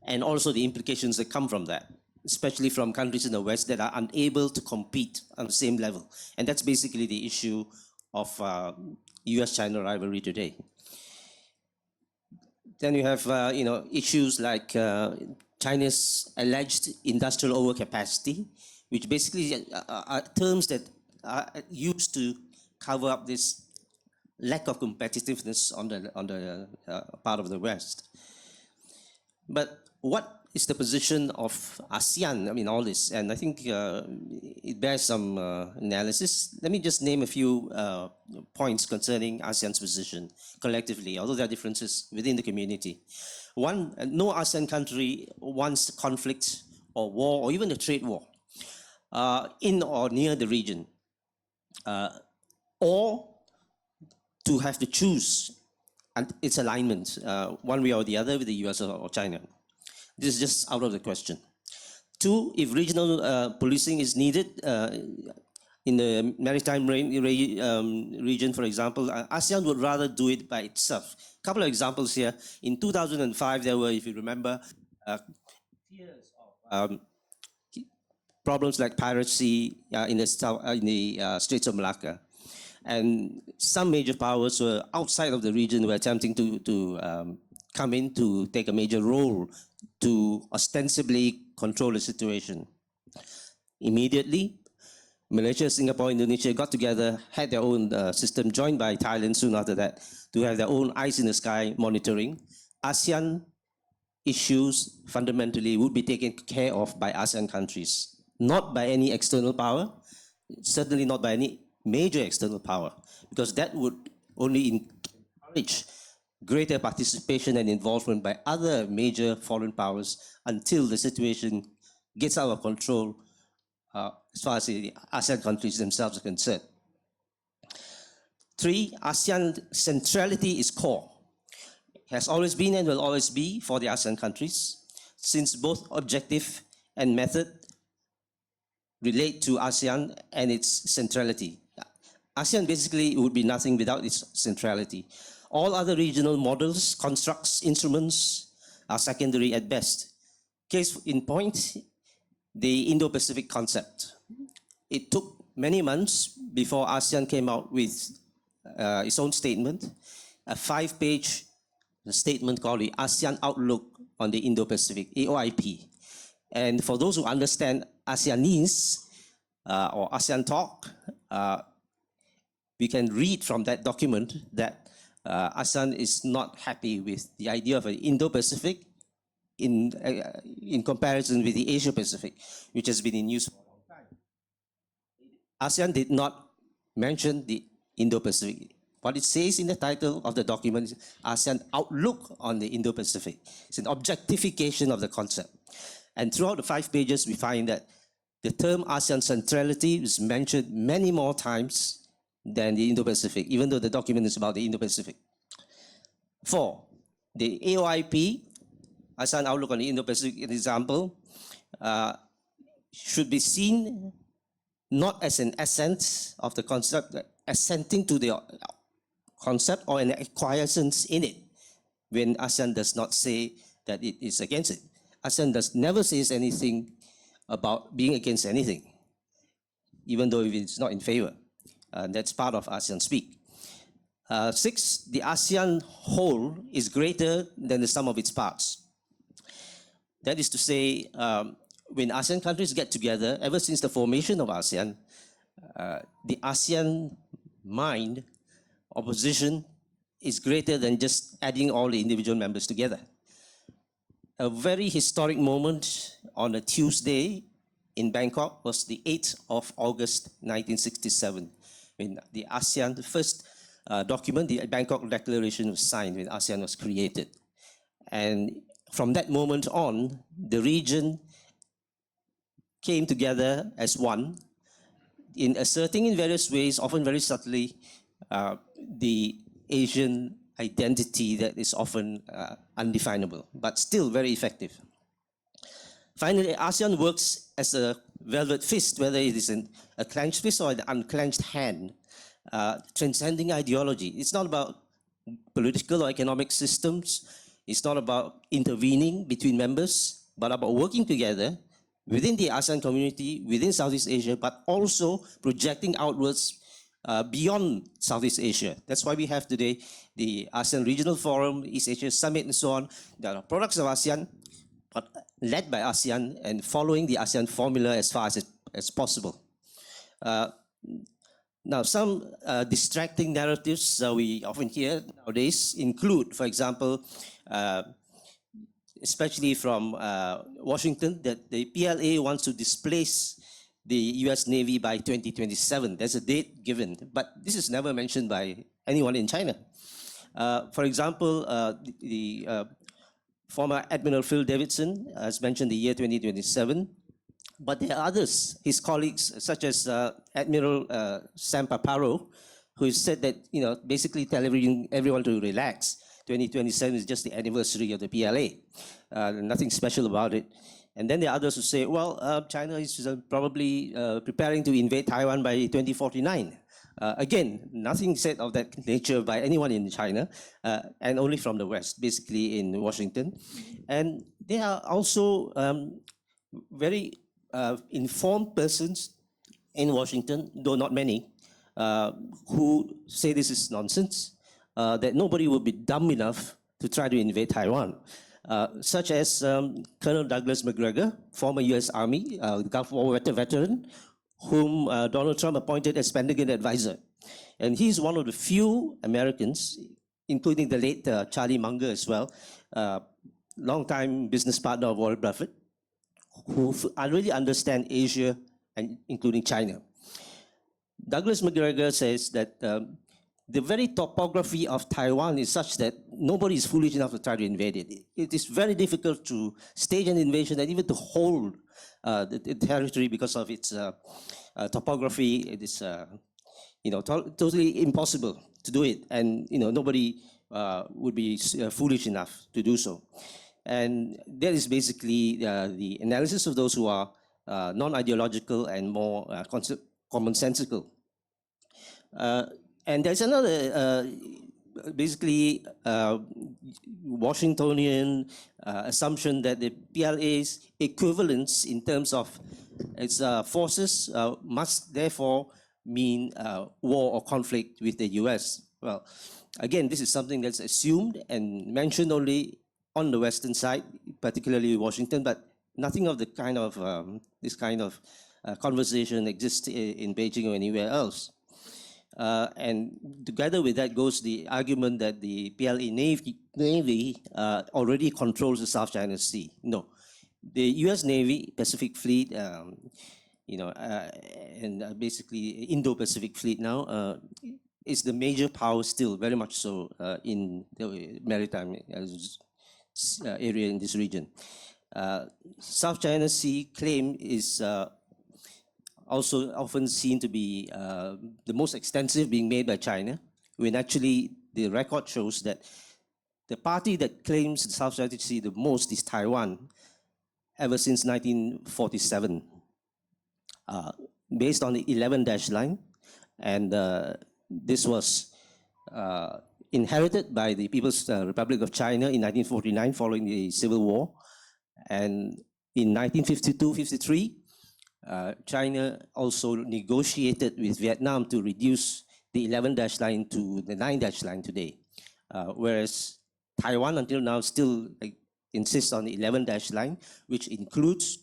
and also the implications that come from that, especially from countries in the West that are unable to compete on the same level. And that's basically the issue of US-China rivalry today. Then you have issues like China's alleged industrial overcapacity, which basically are terms that are used to cover up this lack of competitiveness on the part of the West. But what is the position of ASEAN? I mean, all this, and I think it bears some analysis. Let me just name a few points concerning ASEAN's position collectively, although there are differences within the community. One, no ASEAN country wants conflict or war or even a trade war in or near the region, or to have to choose its alignment one way or the other with the US or China. This is just out of the question. Two, if regional policing is needed in the maritime region, for example, ASEAN would rather do it by itself. A couple of examples here. In 2005, there were, if you remember, fears of problems like piracy in the Straits of Malacca. And some major powers were outside of the region were attempting to come in to take a major role to ostensibly control the situation. Immediately, Malaysia, Singapore, Indonesia got together, had their own system, joined by Thailand soon after that, to have their own eyes in the sky monitoring. ASEAN issues fundamentally would be taken care of by ASEAN countries, not by any external power, certainly not by any major external power, because that would only encourage greater participation and involvement by other major foreign powers until the situation gets out of control as far as the ASEAN countries themselves are concerned. Three, ASEAN centrality is core. It has always been and will always be for the ASEAN countries, since both objective and method relate to ASEAN and its centrality. ASEAN basically would be nothing without its centrality. All other regional models, constructs, instruments are secondary at best. Case in point, the Indo-Pacific concept. It took many months before ASEAN came out with its own statement, a 5-page statement called the ASEAN Outlook on the Indo-Pacific, AOIP. And for those who understand ASEANese or ASEAN Talk, we can read from that document that ASEAN is not happy with the idea of an Indo-Pacific in comparison with the Asia-Pacific, which has been in use for a long time. ASEAN did not mention the Indo-Pacific. What it says in the title of the document is ASEAN Outlook on the Indo-Pacific. It's an objectification of the concept. And throughout the 5 pages, we find that the term ASEAN centrality is mentioned many more times than the Indo-Pacific, even though the document is about the Indo-Pacific. 4, the AOIP, ASEAN Outlook on the Indo-Pacific, an example, should be seen not as an assent of the concept, assenting to the concept or an acquiescence in it, when ASEAN does not say that it is against it. ASEAN never says anything about being against anything, even though if it's not in favor. That's part of ASEAN speak. 6, the ASEAN whole is greater than the sum of its parts. That is to say, when ASEAN countries get together, ever since the formation of ASEAN, the ASEAN mind or position is greater than just adding all the individual members together. A very historic moment on a Tuesday in Bangkok was the 8th of August 1967, when the ASEAN, the first document, the Bangkok Declaration, was signed when ASEAN was created. And from that moment on, the region came together as one in asserting in various ways, often very subtly, the Asian identity that is often undefinable, but still very effective. Finally, ASEAN works as a velvet fist, whether it is a clenched fist or an unclenched hand, transcending ideology. It's not about political or economic systems. It's not about intervening between members, but about working together within the ASEAN community, within Southeast Asia, but also projecting outwards beyond Southeast Asia. That's why we have today the ASEAN Regional Forum, East Asia Summit, and so on. There are products of ASEAN, but led by ASEAN and following the ASEAN formula as far as possible. Now, some distracting narratives we often hear nowadays include, for example, especially from Washington, that the PLA wants to displace the US Navy by 2027. There's a date given, but this is never mentioned by anyone in China. For example, the former Admiral Phil Davidson has mentioned the year 2027, but there are others, his colleagues, such as Admiral Sam Paparo, who said that, basically telling everyone to relax. 2027 is just the anniversary of the PLA. Nothing special about it. And then there are others who say, well, China is probably preparing to invade Taiwan by 2049. Again, nothing said of that nature by anyone in China, and only from the West, basically in Washington. And there are also very informed persons in Washington, though not many, who say this is nonsense, that nobody would be dumb enough to try to invade Taiwan. Such as Colonel Douglas McGregor, former US Army, Gulf War veteran, whom Donald Trump appointed as Pentagon advisor. And he's one of the few Americans, including the late Charlie Munger as well, longtime business partner of Warren Buffett, who really understand Asia, and including China. Douglas McGregor says that the very topography of Taiwan is such that nobody is foolish enough to try to invade it. It is very difficult to stage an invasion and even to hold the territory because of its topography. It is totally impossible to do it, and nobody would be foolish enough to do so. And that is basically the analysis of those who are non-ideological and more commonsensical. And there's another, basically, Washingtonian assumption that the PLA's equivalence in terms of its forces must therefore mean war or conflict with the US. Well, again, this is something that's assumed and mentioned only on the Western side, particularly Washington, but nothing of the kind of this kind of conversation exists in Beijing or anywhere else. And together with that goes the argument that the PLA Navy already controls the South China Sea. No, the US Navy, Pacific Fleet, and basically Indo-Pacific Fleet now is the major power still, very much so in the maritime area in this region. South China Sea claim is also often seen to be the most extensive being made by China, when actually the record shows that the party that claims the South China Sea the most is Taiwan, ever since 1947, based on the 11-dash line. And this was inherited by the People's Republic of China in 1949 following the Civil War. And in 1952-53, China also negotiated with Vietnam to reduce the 11-dash line to the 9-dash line today. Whereas Taiwan until now still insists on the 11-dash line, which includes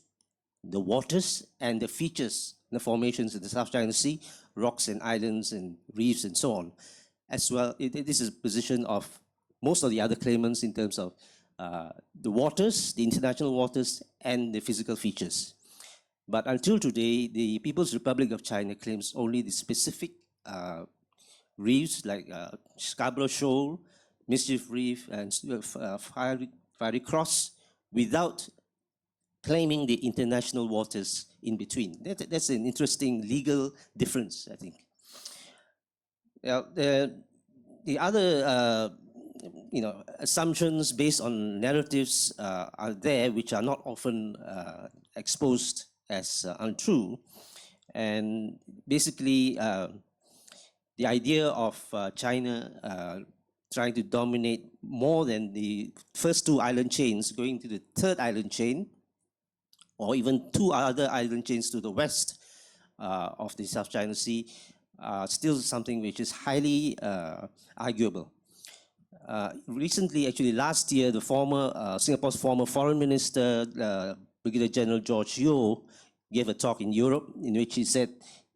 the waters and the features, the formations in the South China Sea, rocks and islands and reefs and so on. As well, this is a position of most of the other claimants in terms of the waters, the international waters, and the physical features. But until today, the People's Republic of China claims only the specific reefs like Scarborough Shoal, Mischief Reef, and Fiery Cross, without claiming the international waters in between. That's an interesting legal difference, I think. The other assumptions based on narratives are there, which are not often exposed as untrue. And basically, the idea of China trying to dominate more than the first two island chains, going to the third island chain, or even two other island chains to the west of the South China Sea, still something which is highly arguable. Recently, actually last year, the Singapore's former Foreign Minister, Brigadier General George Yeo, gave a talk in Europe in which he said,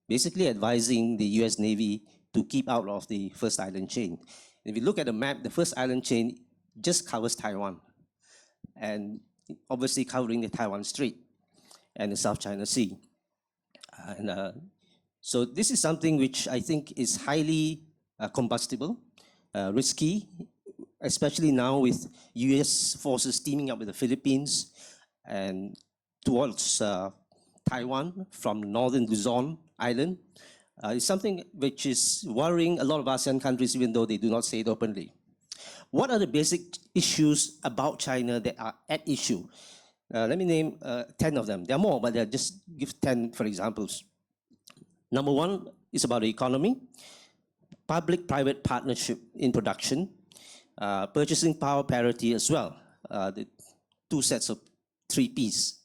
basically advising the US Navy to keep out of the first island chain. If you look at the map, the first island chain just covers Taiwan, and obviously covering the Taiwan Strait and the South China Sea. So this is something which I think is highly combustible, risky, especially now with US forces teaming up with the Philippines and towards Taiwan from northern Luzon Island. It's something which is worrying a lot of ASEAN countries, even though they do not say it openly. What are the basic issues about China that are at issue? Let me name 10 of them. There are more, but I'll just give 10 for examples. Number one is about the economy, public-private partnership in production, purchasing power parity as well, the two sets of 3 Ps.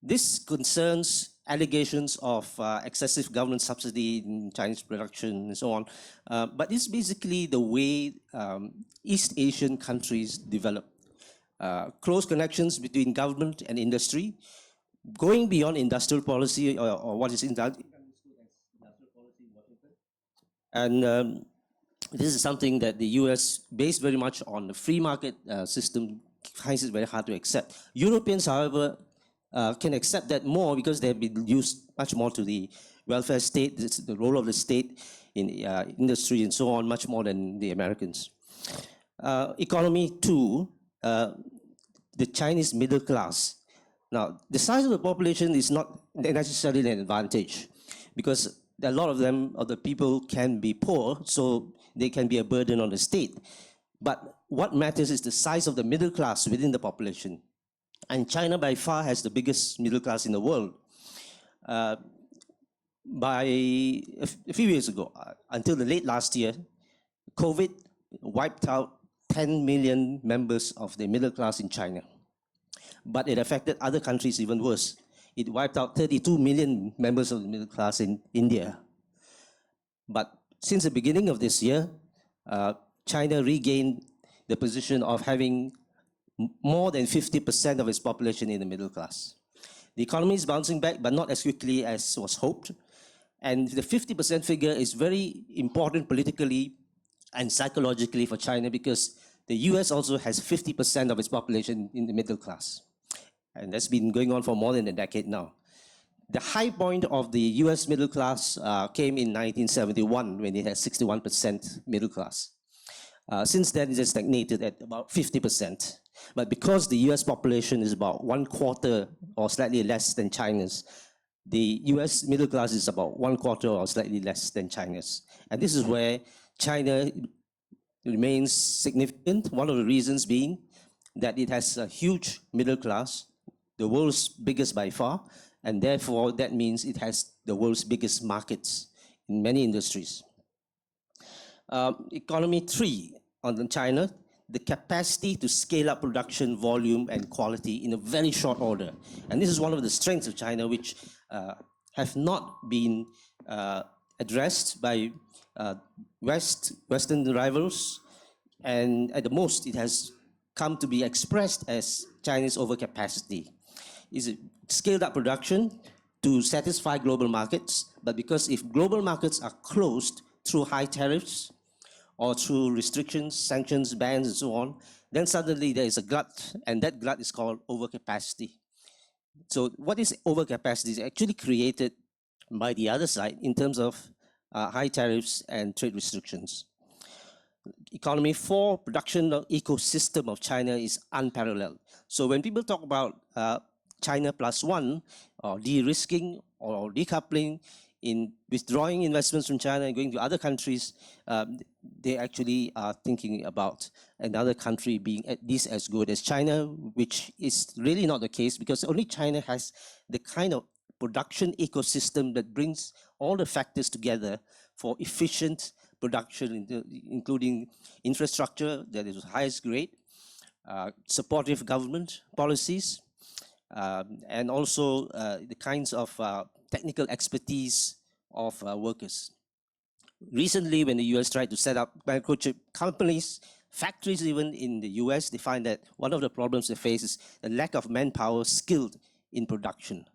This concerns allegations of excessive government subsidy in Chinese production and so on, but it's basically the way East Asian countries develop. Close connections between government and industry, going beyond industrial policy or what is industrial policy in Washington. And this is something that the US, based very much on the free market system, finds it very hard to accept. Europeans, however, can accept that more because they have been used much more to the welfare state, the role of the state in industry and so on, much more than the Americans. Economy two, the Chinese middle class. Now, the size of the population is not necessarily an advantage because a lot of them, or the people, can be poor, so they can be a burden on the state. But what matters is the size of the middle class within the population. And China by far has the biggest middle class in the world. By a few years ago, until the late last year, COVID wiped out 10 million members of the middle class in China. But it affected other countries even worse. It wiped out 32 million members of the middle class in India. But since the beginning of this year, China regained the position of having more than 50% of its population in the middle class. The economy is bouncing back, but not as quickly as was hoped. And the 50% figure is very important politically and psychologically for China because the US also has 50% of its population in the middle class. And that's been going on for more than a decade now. The high point of the US middle class came in 1971 when it had 61% middle class. Since then, it has stagnated at about 50%. But because the US population is about 1/4 or slightly less than China's, the US middle class is about 1/4 or slightly less than China's. And this is where China remains significant. One of the reasons being that it has a huge middle class, the world's biggest by far, and therefore that means it has the world's biggest markets in many industries. Economy 3 on China, the capacity to scale up production volume and quality in a very short order. And this is one of the strengths of China, which have not been addressed by Western rivals. And at the most, it has come to be expressed as China's overcapacity. Is it scaled up production to satisfy global markets? But because if global markets are closed through high tariffs, or through restrictions, sanctions, bans, and so on, then suddenly there is a glut, and that glut is called overcapacity. So what is overcapacity? Is actually created by the other side in terms of high tariffs and trade restrictions. Economy 4, production ecosystem of China is unparalleled. So when people talk about China +1, or de-risking or decoupling, in withdrawing investments from China and going to other countries, they actually are thinking about another country being at least as good as China, which is really not the case because only China has the kind of production ecosystem that brings all the factors together for efficient production, including infrastructure that is highest grade, supportive government policies, and also the kinds of technical expertise of workers. Recently, when the US tried to set up microchip companies, factories even in the US, they find that one of the problems they face is the lack of manpower skilled in production.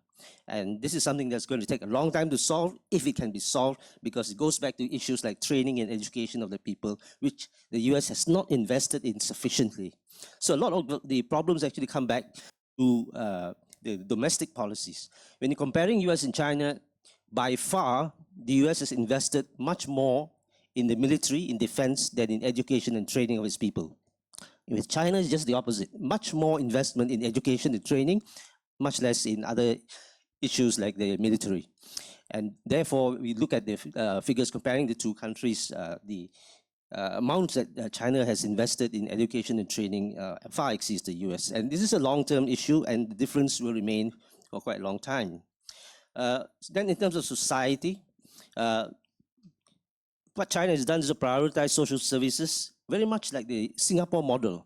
And this is something that's going to take a long time to solve, if it can be solved, because it goes back to issues like training and education of the people, which the US has not invested in sufficiently. So a lot of the problems actually come back to the domestic policies. When you're comparing US and China, by far, the US has invested much more in the military, in defense, than in education and training of its people. With China, it's just the opposite. Much more investment in education and training, much less in other issues like the military. And therefore, we look at the figures comparing the two countries, the amounts that China has invested in education and training far exceeds the US. And this is a long-term issue, and the difference will remain for quite a long time. Then in terms of society, what China has done is to prioritize social services, very much like the Singapore model.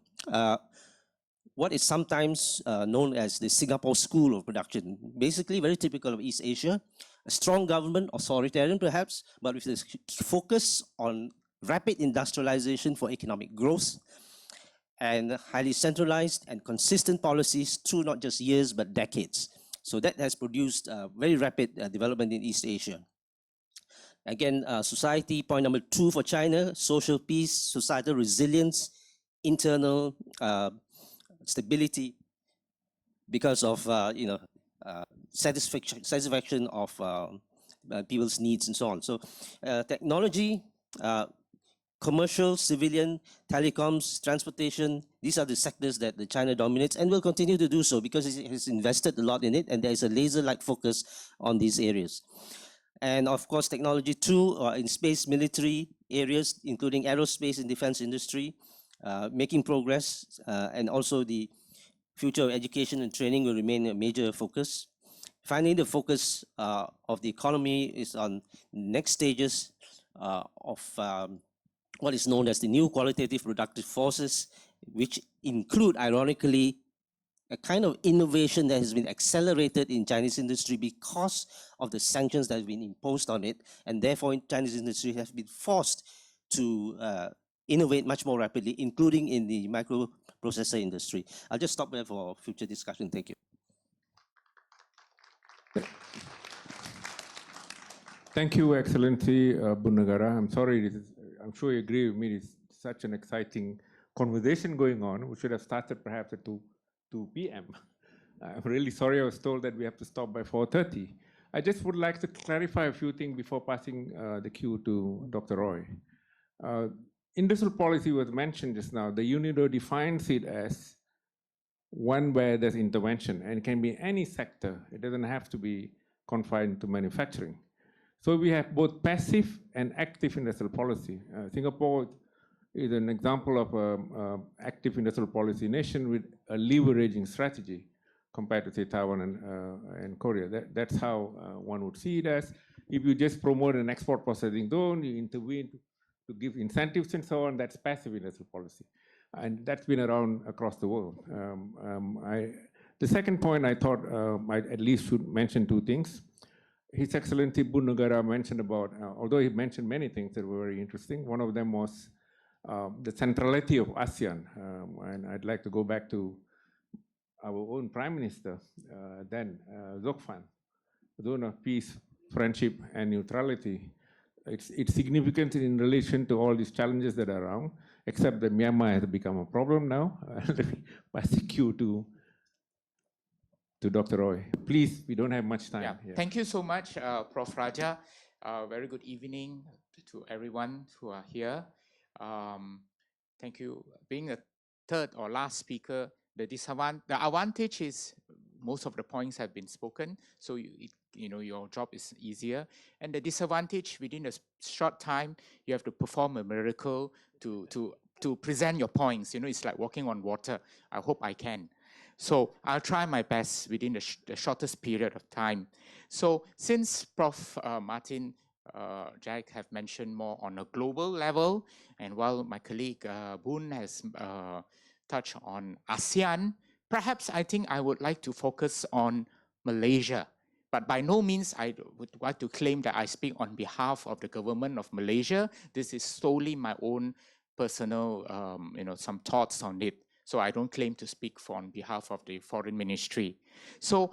What is sometimes known as the Singapore School of Production, basically very typical of East Asia, a strong government, authoritarian perhaps, but with this focus on rapid industrialization for economic growth, and highly centralized and consistent policies through not just years, but decades. So that has produced very rapid development in East Asia. Again, society, point number 2 for China, social peace, societal resilience, internal stability, because of satisfaction of people's needs and so on. So technology, commercial, civilian, telecoms, transportation, these are the sectors that the China dominates and will continue to do so because it has invested a lot in it, and there is a laser-like focus on these areas. And of course, technology too, in space, military areas, including aerospace and defense industry, making progress, and also the future of education and training will remain a major focus. Finally, the focus of the economy is on next stages of what is known as the new qualitative productive forces, which include, ironically, a kind of innovation that has been accelerated in Chinese industry because of the sanctions that have been imposed on it, and therefore Chinese industry has been forced to innovate much more rapidly, including in the microprocessor industry. I'll just stop there for future discussion. Thank you. Thank you, Excellency Bunn Nagara. I'm sorry, I'm sure you agree with me, it's such an exciting conversation going on. We should have started perhaps at 2 p.m. I'm really sorry I was told that we have to stop by 4:30. I just would like to clarify a few things before passing the cue to Dr. Roy. Industrial policy was mentioned just now. The UNIDO defines it as one where there's intervention, and it can be any sector. It doesn't have to be confined to manufacturing. So we have both passive and active industrial policy. Singapore is an example of an active industrial policy nation with a leveraging strategy compared to, say, Taiwan and Korea. That's how one would see it as. If you just promote an export processing zone, you intervene to give incentives and so on, that's passive industrial policy. And that's been around across the world. The second point I thought I at least should mention two things. His Excellency Bunn Nagara mentioned about, although he mentioned many things that were very interesting, one of them was the centrality of ASEAN. And I'd like to go back to our own Prime Minister, then Zokfan, zone of peace, friendship, and neutrality. It's significant in relation to all these challenges that are around, except that Myanmar has become a problem now. Let me pass the cue to Dr. Roy. Please, we don't have much time. Yeah. Yeah. Thank you so much, Prof. Rajah. Very good evening to everyone who are here. Thank you. Being a third or last speaker, the advantage is most of the points have been spoken, so your job is easier. And the disadvantage, within a short time, you have to perform a miracle to present your points. It's like walking on water. I hope I can. So I'll try my best within the shortest period of time. So since Prof. Martin Jacques have mentioned more on a global level, and while my colleague Bunn has touched on ASEAN, perhaps I think I would like to focus on Malaysia. But by no means I would like to claim that I speak on behalf of the government of Malaysia. This is solely my own personal, some thoughts on it. So I don't claim to speak on behalf of the Foreign Ministry. So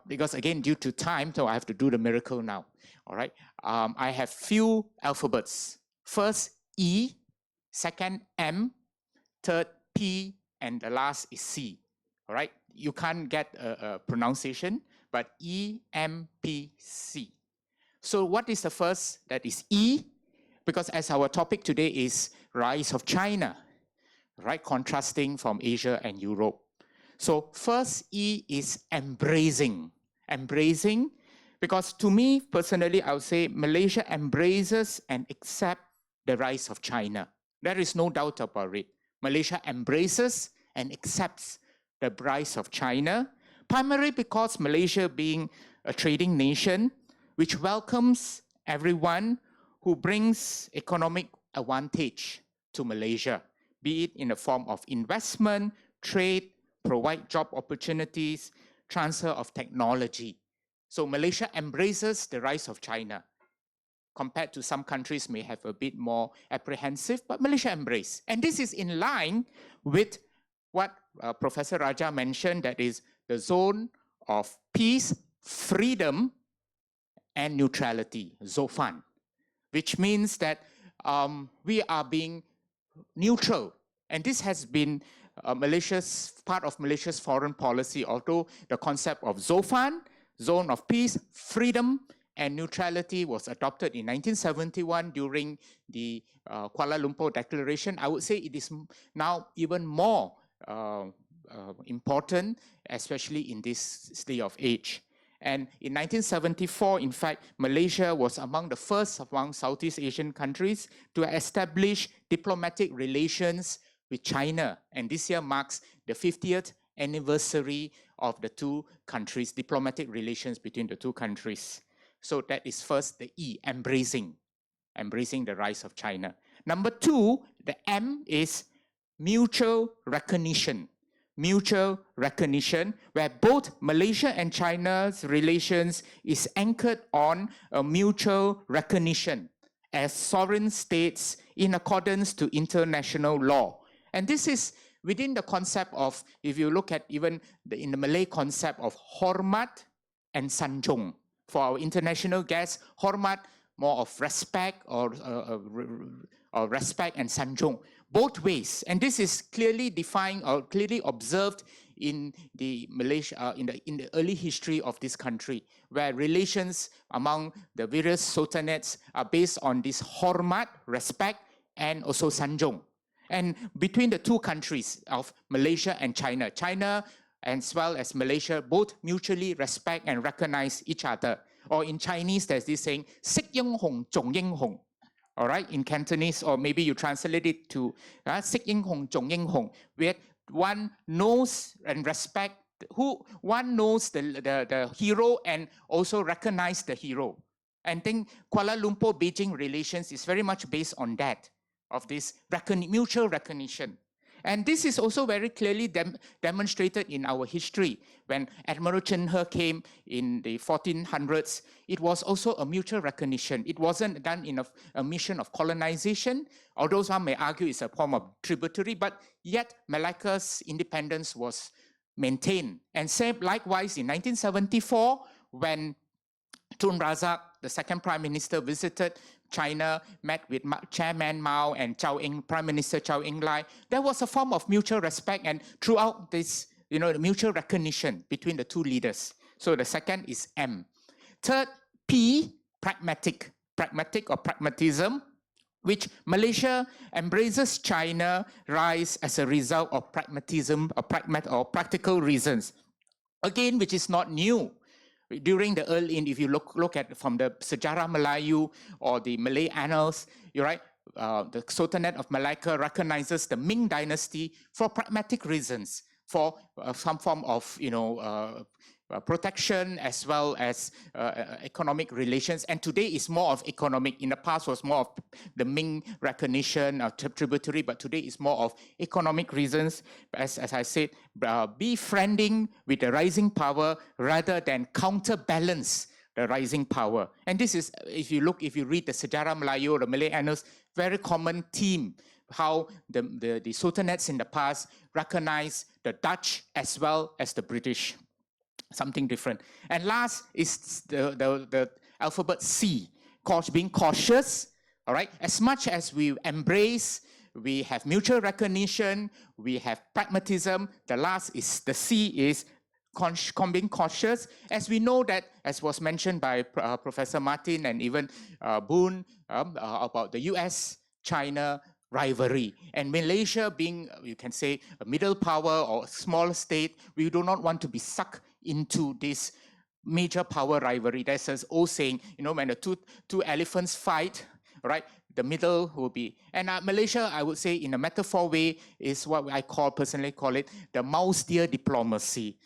because again, due to time, so I have to do the miracle now. All right. I have few alphabets. First E, second M, third P, and the last is C. All right. You can't get a pronunciation, but E, M, P, C. So what is the first? That is E, because as our topic today is rise of China, right? Contrasting from Asia and Europe. So first E is embracing. Embracing, because to me personally, I would say Malaysia embraces and accepts the rise of China. There is no doubt about it. Malaysia embraces and accepts the rise of China, primarily because Malaysia being a trading nation, which welcomes everyone who brings economic advantage to Malaysia, be it in the form of investment, trade, provide job opportunities, transfer of technology. So Malaysia embraces the rise of China. Compared to some countries may have a bit more apprehensive, but Malaysia embraces. And this is in line with what Professor Rajah mentioned, that is the zone of peace, freedom, and neutrality, ZOFAN, which means that we are being neutral. And this has been part of Malaysia's foreign policy, although the concept of ZOFAN, zone of peace, freedom, and neutrality was adopted in 1971 during the Kuala Lumpur Declaration. I would say it is now even more important, especially in this day of age. And in 1974, in fact, Malaysia was among the first among Southeast Asian countries to establish diplomatic relations with China. And this year marks the 50th anniversary of the two countries, diplomatic relations between the two countries. So that is first the E, embracing the rise of China. Number two, the M is mutual recognition. Mutual recognition, where both Malaysia and China's relations is anchored on a mutual recognition as sovereign states in accordance to international law. And this is within the concept of, if you look at even in the Malay concept of hormat and sanjung. for our international guests, hormat, more of respect or respect, and sanjung, both ways. And this is clearly defined or clearly observed in the Malaysia, in the early history of this country, where relations among the various sultanates are based on this hormat, respect, and also sanjung. And between the two countries of Malaysia and China, China as well as Malaysia both mutually respect and recognize each other. Or in Chinese, there's this saying, "Sik Ying Hong, Zhong Ying Hong." All right, in Cantonese, or maybe you translate it to "Sik Ying Hong, Zhong Ying Hong," where one knows and respect one knows the hero and also recognize the hero. And I think Kuala Lumpur Beijing relations is very much based on that, of this mutual recognition. And this is also very clearly demonstrated in our history. When Admiral Chen He came in the 1400s, it was also a mutual recognition. It wasn't done in a mission of colonization, although some may argue it's a form of tributary, but yet Malacca's independence was maintained. And same likewise in 1974, when Tun Razak, the second prime minister, visited China, met with Chairman Mao and Prime Minister Zhou Enlai. There was a form of mutual respect, and throughout this, the mutual recognition between the two leaders. So the second is M. Third, P, pragmatic or pragmatism, which Malaysia embraces China rise as a result of pragmatism or practical reasons. Again, which is not new. During the early, if you look at from the Sejarah Melayu or the Malay annals, you're right, the Sultanate of Malacca recognizes the Ming dynasty for pragmatic reasons, for some form of protection as well as economic relations. And today is more of economic. In the past was more of the Ming recognition of tributary, but today is more of economic reasons. As I said, befriending with the rising power rather than counterbalance the rising power. And this is, if you read the Sejarah Melayu or the Malay annals, very common theme, how the sultanates in the past recognize the Dutch as well as the British. Something different. And last is the alphabet C, being cautious. All right, as much as we embrace, we have mutual recognition, we have pragmatism. The last is the C is being cautious, as we know that, as was mentioned by Professor Martin and even Bunn about the US-China rivalry. And Malaysia being, you can say, a middle power or a small state, we do not want to be sucked into this major power rivalry. There's an old saying, when the two elephants fight, right, the middle will be, and Malaysia, I would say, in a metaphor way, is what I personally call it, the mouse-deer diplomacy.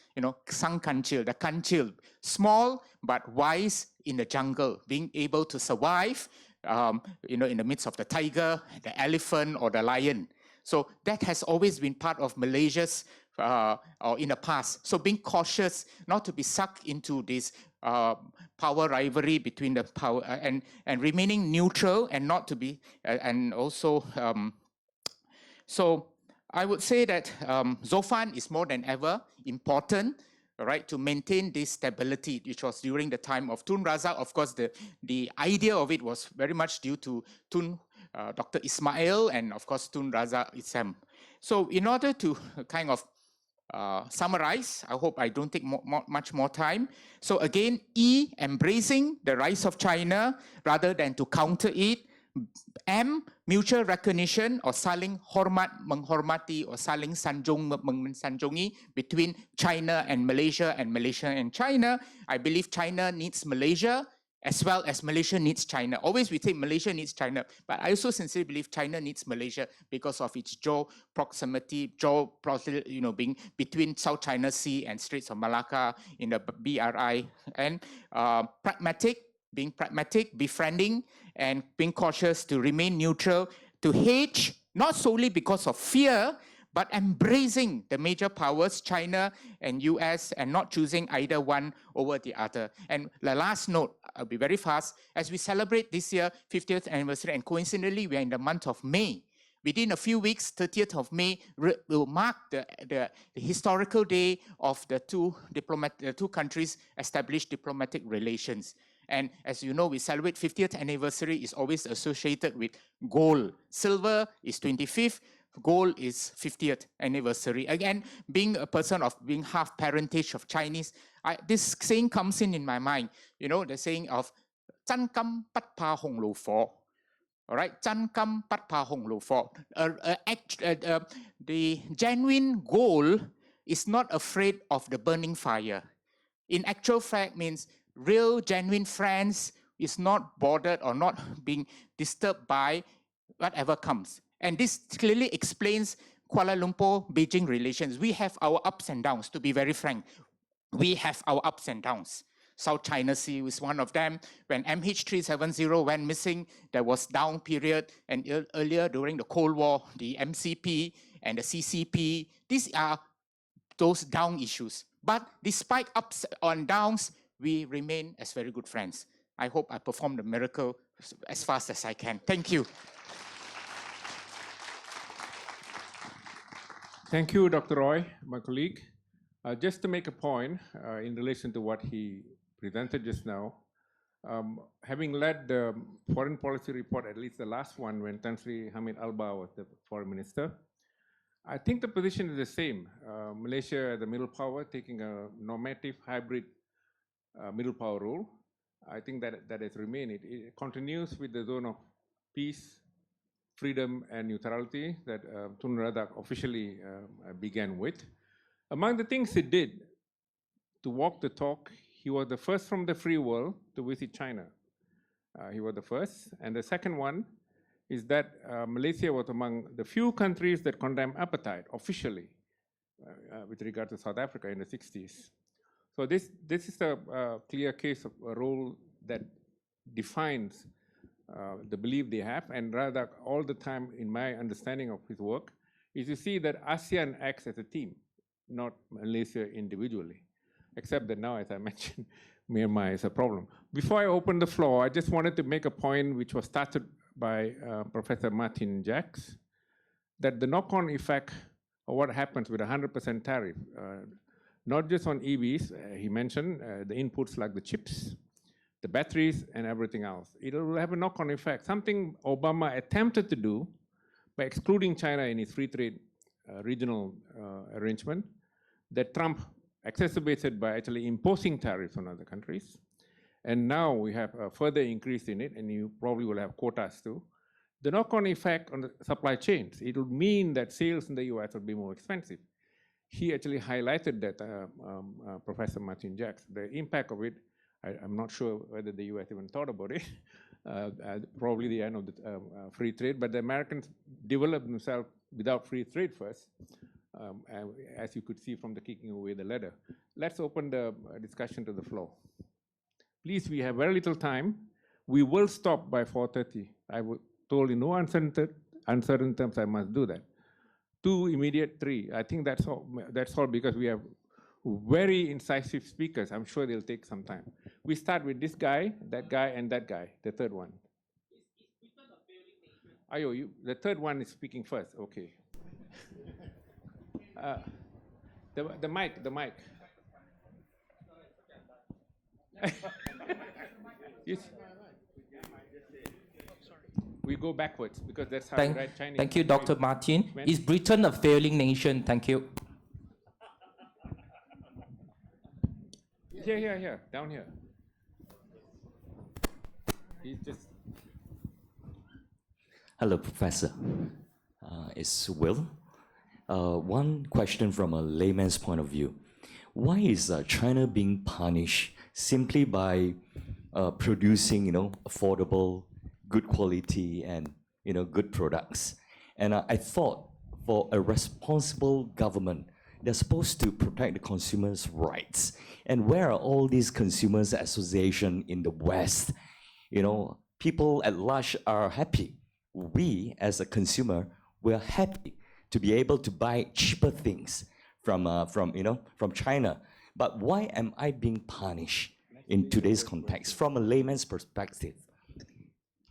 Sang kancil, the kancil, small but wise in the jungle, being able to survive, in the midst of the tiger, the elephant, or the lion. So that has always been part of Malaysia's, or in the past. So being cautious, not to be sucked into this power rivalry between the power and remaining neutral and not to be, and also, so I would say that Zulfan is more than ever important, right, to maintain this stability, which was during the time of Tun Razak. Of course, the idea of it was very much due to Dr. Ismail and, of course, Tun Razak itself. So in order to kind of summarize, I hope I don't take much more time. So again, E, embracing the rise of China rather than to counter it. M, mutual recognition or saling hormat menghormati or saling sanjung mensanjungi between China and Malaysia and China. I believe China needs Malaysia as well as Malaysia needs China. Always we think Malaysia needs China, but I also sincerely believe China needs Malaysia because of its proximity, being between South China Sea and Straits of Malacca in the BRI, and being pragmatic, befriending, and being cautious to remain neutral, to hedge, not solely because of fear, but embracing the major powers, China and US, and not choosing either one over the other. And the last note, I'll be very fast, as we celebrate this year 50th anniversary, and coincidentally we are in the month of May, Within a few weeks, 30th of May will mark the historical day of the two countries established diplomatic relations. And as you know, we celebrate 50th anniversary is always associated with gold. Silver is 25th, gold is 50th anniversary. Again, being a person of being half parentage of Chinese, this saying comes in my mind. You know, the saying of 真金不怕紅爐火. All right, 真金不怕紅爐火. The genuine gold is not afraid of the burning fire. In actual fact means real genuine friends is not bothered or not being disturbed by whatever comes. And this clearly explains Kuala Lumpur-Beijing relations. We have our ups and downs, to be very frank. We have our ups and downs. South China Sea was one of them. When MH370 went missing, there was down period. And earlier during the Cold War, the MCP and the CCP, these are those down issues. But despite ups and downs, we remain as very good friends. I hope I perform the miracle as fast as I can. Thank you. Thank you, Dr. Roy, my colleague. Just to make a point in relation to what he presented just now, having led the foreign policy report, at least the last one when Tan Sri Hamid Alba was the foreign minister, I think the position is the same. Malaysia, the middle power, taking a normative hybrid middle power role. I think that has remained. It continues with the zone of peace, freedom, and neutrality that Tun Razak officially began with. Among the things he did to walk the talk, he was the first from the free world to visit China. He was the first. And the second one is that Malaysia was among the few countries that condemned apartheid officially with regard to South Africa in the 60s. So this is a clear case of a role that defines the belief they have. And rather, all the time, in my understanding of his work, is to see that ASEAN acts as a team, not Malaysia individually. Except that now, as I mentioned, Myanmar is a problem. Before I open the floor, I just wanted to make a point which was started by Professor Martin Jacques, that the knock-on effect of what happens with a 100% tariff, not just on EVs, he mentioned the inputs like the chips, the batteries, and everything else. It will have a knock-on effect, something Obama attempted to do by excluding China in his free trade regional arrangement, that Trump exacerbated by actually imposing tariffs on other countries. And now we have a further increase in it, and you probably will have quotas too. The knock-on effect on the supply chains, it will mean that sales in the US will be more expensive. He actually highlighted that, Professor Martin Jacques, the impact of it. I'm not sure whether the US even thought about it, probably the end of the free trade, but the Americans developed themselves without free trade first, as you could see from the kicking away the ladder. Let's open the discussion to the floor. Please, we have very little time. We will stop by 4:30. I told in no uncertain terms I must do that. 2 immediate, 3. I think that's all because we have very incisive speakers. I'm sure they'll take some time. We start with this guy, and that guy, the third one. Ayo, the third one is speaking first. Okay. The mic. Yes. We go backwards because that's how we write Chinese. Thank you, Dr. Martin. Is Britain a failing nation? Thank you. Here, down here. He's just. Hello, Professor. It's Will. One question from a layman's point of view. Why is China being punished simply by producing, affordable, good quality and, good products? And I thought for a responsible government, they're supposed to protect the consumers' rights. And where are all these consumers' associations in the West? People at large are happy. We, as a consumer, we're happy to be able to buy cheaper things from China. But why am I being punished in today's context from a layman's perspective?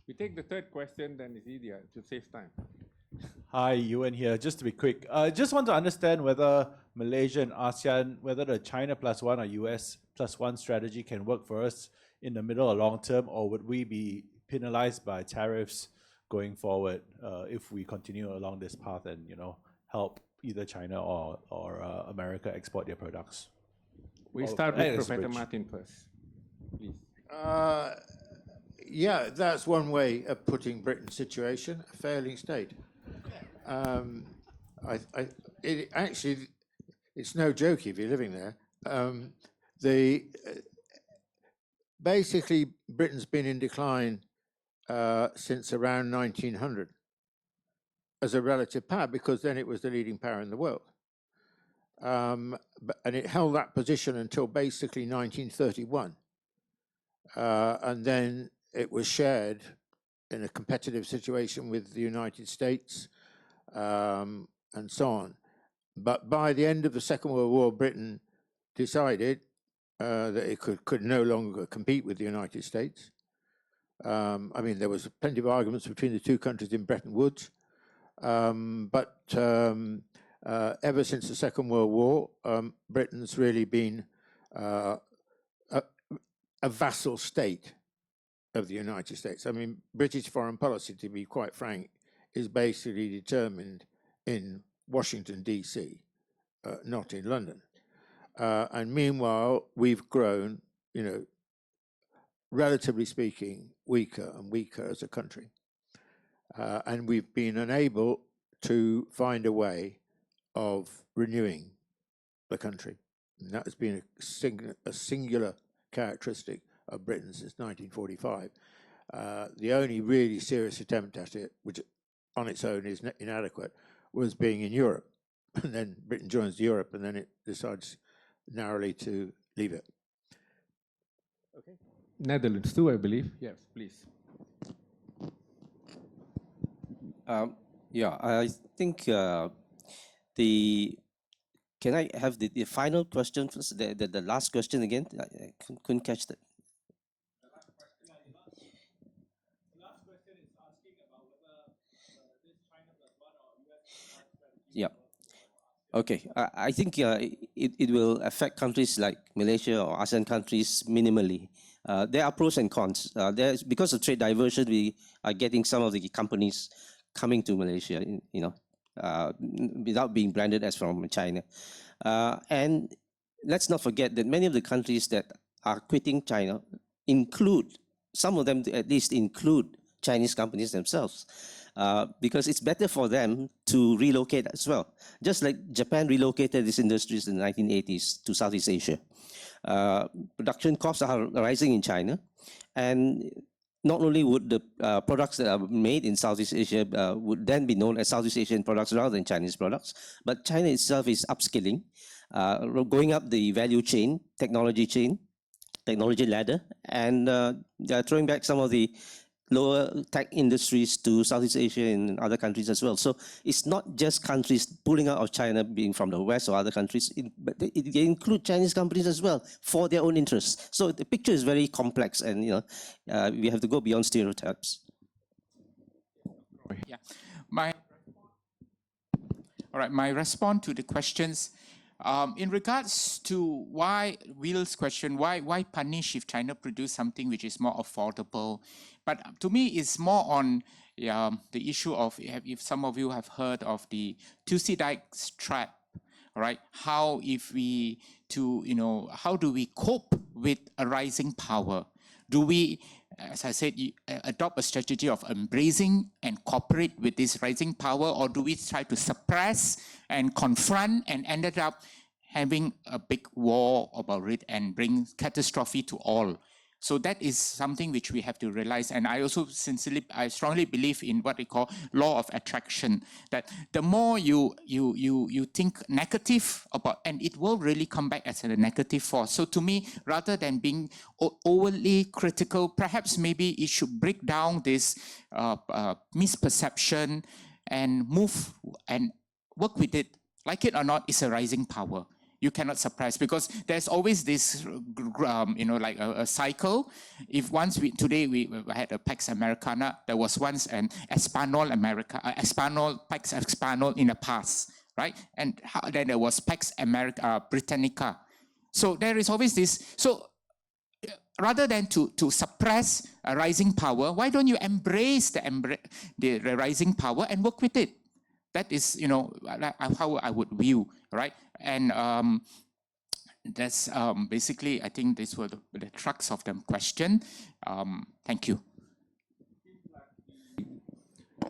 We take the third question, then it's easier to save time. Hi, Ewan here. Just to be quick, just want to understand whether Malaysia and ASEAN, whether the China +1 or US +1 strategy can work for us in the middle or long term, or would we be penalized by tariffs going forward if we continue along this path and help either China or America export their products? We start with Professor Martin first, please. Yeah, that's one way of putting Britain's situation, a failing state. Actually, it's no joke if you're living there. Basically, Britain's been in decline since around 1900 as a relative power, because then it was the leading power in the world. And it held that position until basically 1931. And then it was shared in a competitive situation with the United States, and so on. But by the end of the Second World War, Britain decided that it could no longer compete with the United States. I mean, there was plenty of arguments between the two countries in Bretton Woods, but ever since the Second World War, Britain's really been a vassal state of the United States. I mean, British foreign policy, to be quite frank, is basically determined in Washington, D.C., not in London. And meanwhile, we've grown, relatively speaking, weaker and weaker as a country. And we've been unable to find a way of renewing the country. And that has been a singular characteristic of Britain since 1945. The only really serious attempt at it, which on its own is inadequate, was being in Europe. And then Britain joins Europe, and then it decides narrowly to leave it. Okay. Netherlands too, I believe. Yes, please. Yeah, I think can I have the final question first, the last question again? I couldn't catch that. Yeah. Okay. I think it will affect countries like Malaysia or ASEAN countries minimally. There are pros and cons. Because of trade diversion, we are getting some of the companies coming to Malaysia, without being branded as from China. And let's not forget that many of the countries that are quitting China some of them at least include Chinese companies themselves. Because it's better for them to relocate as well. Just like Japan relocated its industries in the 1980s to Southeast Asia. Production costs are rising in China, and not only would the products that are made in Southeast Asia would then be known as Southeast Asian products rather than Chinese products, but China itself is upskilling, going up the value chain, technology ladder, and they're throwing back some of the lower tech industries to Southeast Asia and other countries as well. So it's not just countries pulling out of China being from the West or other countries, but it include Chinese companies as well for their own interests. So the picture is very complex, and we have to go beyond stereotypes. Yeah, my response to the questions. In regards to Will's question, why punish if China produce something which is more affordable? But to me, it's more on the issue of, if some of you have heard of the Thucydides trap, right? How do we cope with a rising power? Do we, as I said, adopt a strategy of embracing and cooperate with this rising power, or do we try to suppress and confront and ended up having a big war about it and bring catastrophe to all? So that is something which we have to realize. And I also I strongly believe in what we call law of attraction, that the more you think negative about, and it will really come back as a negative force. So to me, rather than being overly critical, perhaps maybe it should break down this misperception and move and work with it. Like it or not, it's a rising power. You cannot suppress, because there's always this, like a cycle. If once today we had a Pax Americana, there was once an Espanol Pax Espanol in the past, right? And then there was Pax Britannica. So there is always this. So rather than to suppress a rising power, why don't you embrace the rising power and work with it? That is, how I would view, right? And that's basically, I think these were the crux of the question. Thank you.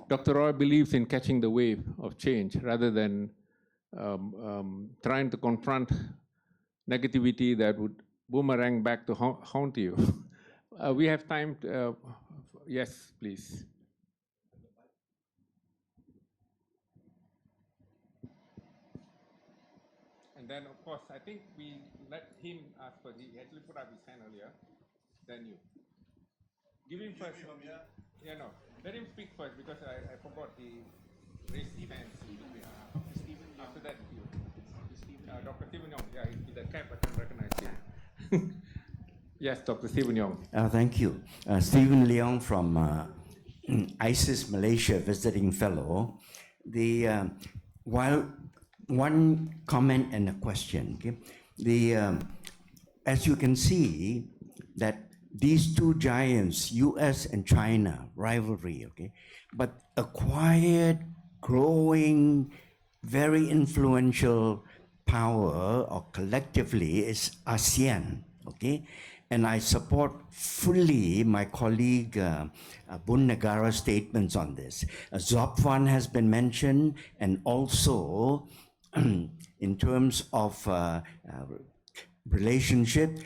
Dr. Roy believes in catching the wave of change rather than trying to confront negativity that would boomerang back to haunt you. We have time. Yes, please. And then, of course, I think we let him ask first. He actually put up his hand earlier. Then you. Give him first. Yeah, no. Let him speak first, because I forgot he raised his hand. After that, you. Dr. Stephen Yong. Yeah, with the cap, I can recognize him. Yes, Dr. Stephen Yong. Thank you. Stephen Leong from ISIS Malaysia, visiting fellow. While one comment and a question. Okay? As you can see, that these two giants, US and China, rivalry, okay, but a quiet, growing, very influential power, or collectively, is ASEAN, okay? And I support fully my colleague Bunn Nagara's statements on this. Zopfan has been mentioned, and also in terms of relationship,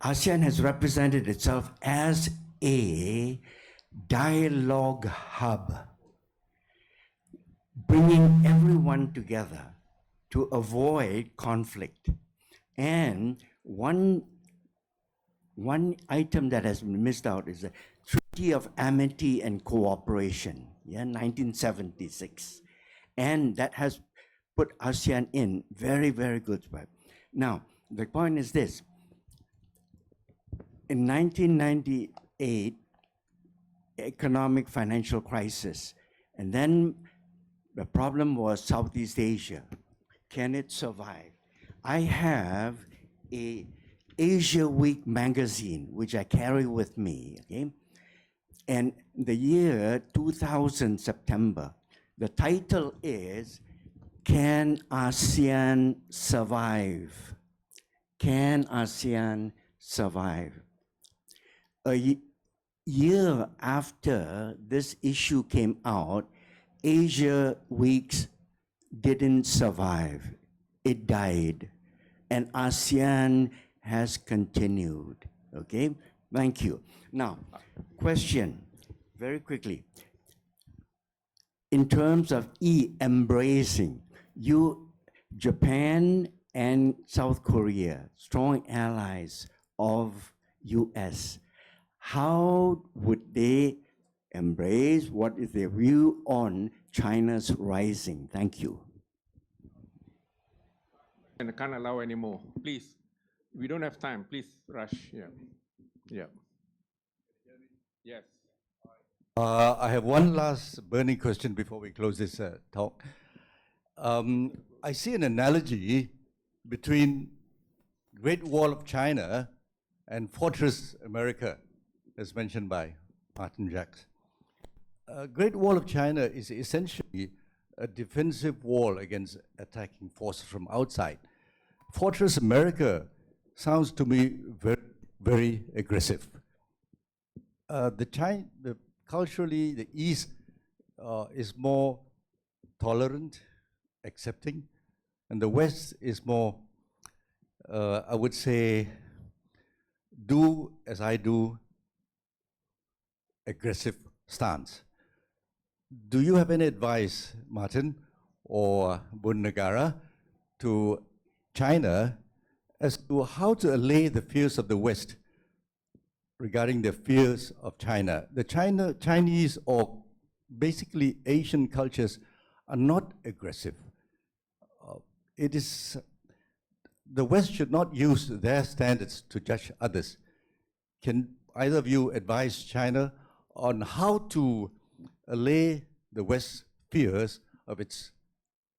ASEAN has represented itself as a dialogue hub, bringing everyone together to avoid conflict. And one item that has been missed out is the Treaty of Amity and Cooperation, 1976. And that has put ASEAN in very, very good spot. Now, the point is this. In 1998, economic financial crisis, and then the problem was Southeast Asia. Can it survive? I have a Asia Week magazine, which I carry with me, okay? And the year 2000, September, the title is, Can ASEAN Survive? Can ASEAN survive? A year after this issue came out, Asia Weeks didn't survive. It died. And ASEAN has continued. Okay? Thank you. Now, question, very quickly. In terms of embracing, Japan and South Korea, strong allies of US, how would they embrace? What is their view on China's rising? Thank you. And I can't allow any more. Please, we don't have time. Please rush. Yeah. Yeah. Yes. I have one last burning question before we close this talk. I see an analogy between Great Wall of China and Fortress America, as mentioned by Martin Jacques. Great Wall of China is essentially a defensive wall against attacking forces from outside. Fortress America sounds to me very, very aggressive. Culturally, the East is more tolerant, accepting, and the West is more, I would say, do as I do, aggressive stance. Do you have any advice, Martin or Bunn Nagara, to China as to how to allay the fears of the West regarding the fears of China? The Chinese or basically Asian cultures are not aggressive. It is the West should not use their standards to judge others. Can either of you advise China on how to allay the West's fears of its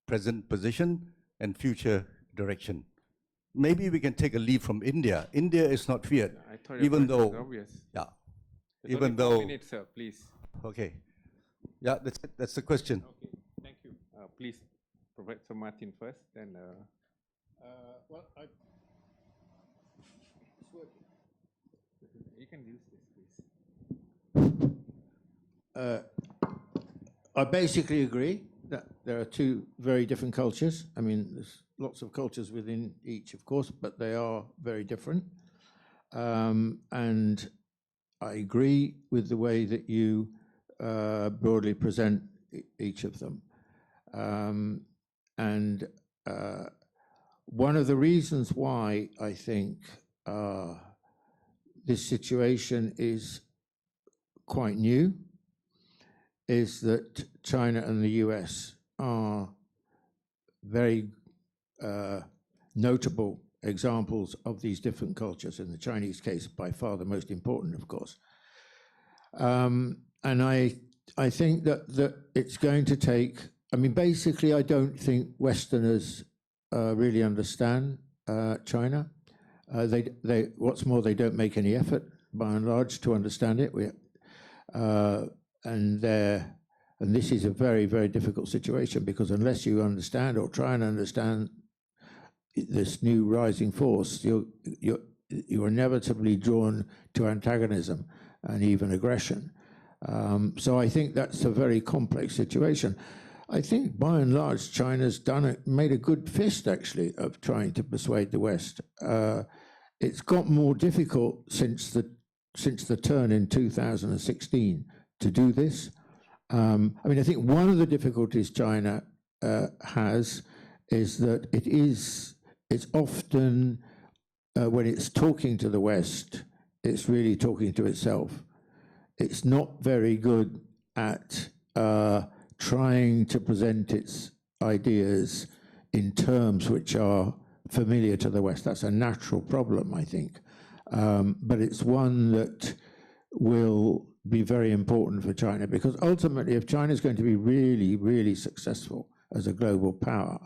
present position and future direction? Maybe we can take a lead from India. India is not feared, I thought your even question was though, obvious. yeah, There's even only 4 though, minutes, sir, please. okay, yeah, that's the question. Okay, thank you. Please, Professor Martin first, then. Well, You can use this, please. I basically agree that there are two very different cultures. I mean, there's lots of cultures within each, of course, but they are very different. And I agree with the way that you broadly present each of them. And one of the reasons why I think this situation is quite new is that China and the US are very notable examples of these different cultures. In the Chinese case, by far the most important, of course. And I think that it's going to take, I mean, basically, I don't think Westerners really understand China. What's more, they don't make any effort, by and large, to understand it. And this is a very, very difficult situation, because unless you understand or try and understand this new rising force, you're inevitably drawn to antagonism and even aggression. So I think that's a very complex situation. I think by and large, China's made a good fist, actually, of trying to persuade the West. It's got more difficult since the turn in 2016 to do this. I mean, I think one of the difficulties China has is that it's often, when it's talking to the West, it's really talking to itself. It's not very good at trying to present its ideas in terms which are familiar to the West. That's a natural problem, I think. But it's one that will be very important for China, because ultimately, if China is going to be really, really successful as a global power,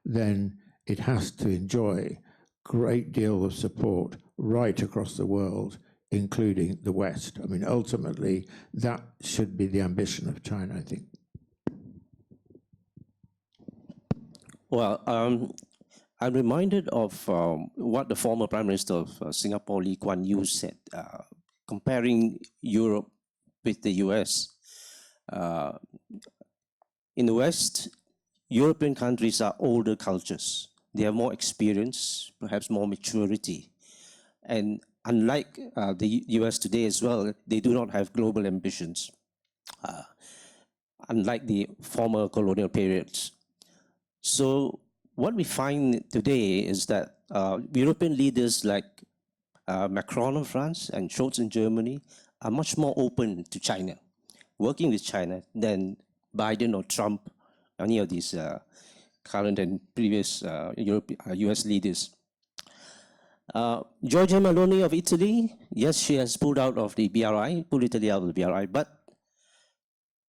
then it has to enjoy a great deal of support right across the world, including the West. I mean, ultimately, that should be the ambition of China, I think. Well, I'm reminded of what the former Prime Minister of Singapore, Lee Kuan Yew, said, comparing Europe with the US. In the West, European countries are older cultures. They have more experience, perhaps more maturity. And unlike the US today as well, they do not have global ambitions, unlike the former colonial periods. So what we find today is that European leaders like Macron of France and Scholz in Germany are much more open to China, working with China, than Biden or Trump, any of these current and previous US leaders. Giorgia Meloni of Italy, yes, she has pulled Italy out of the BRI, but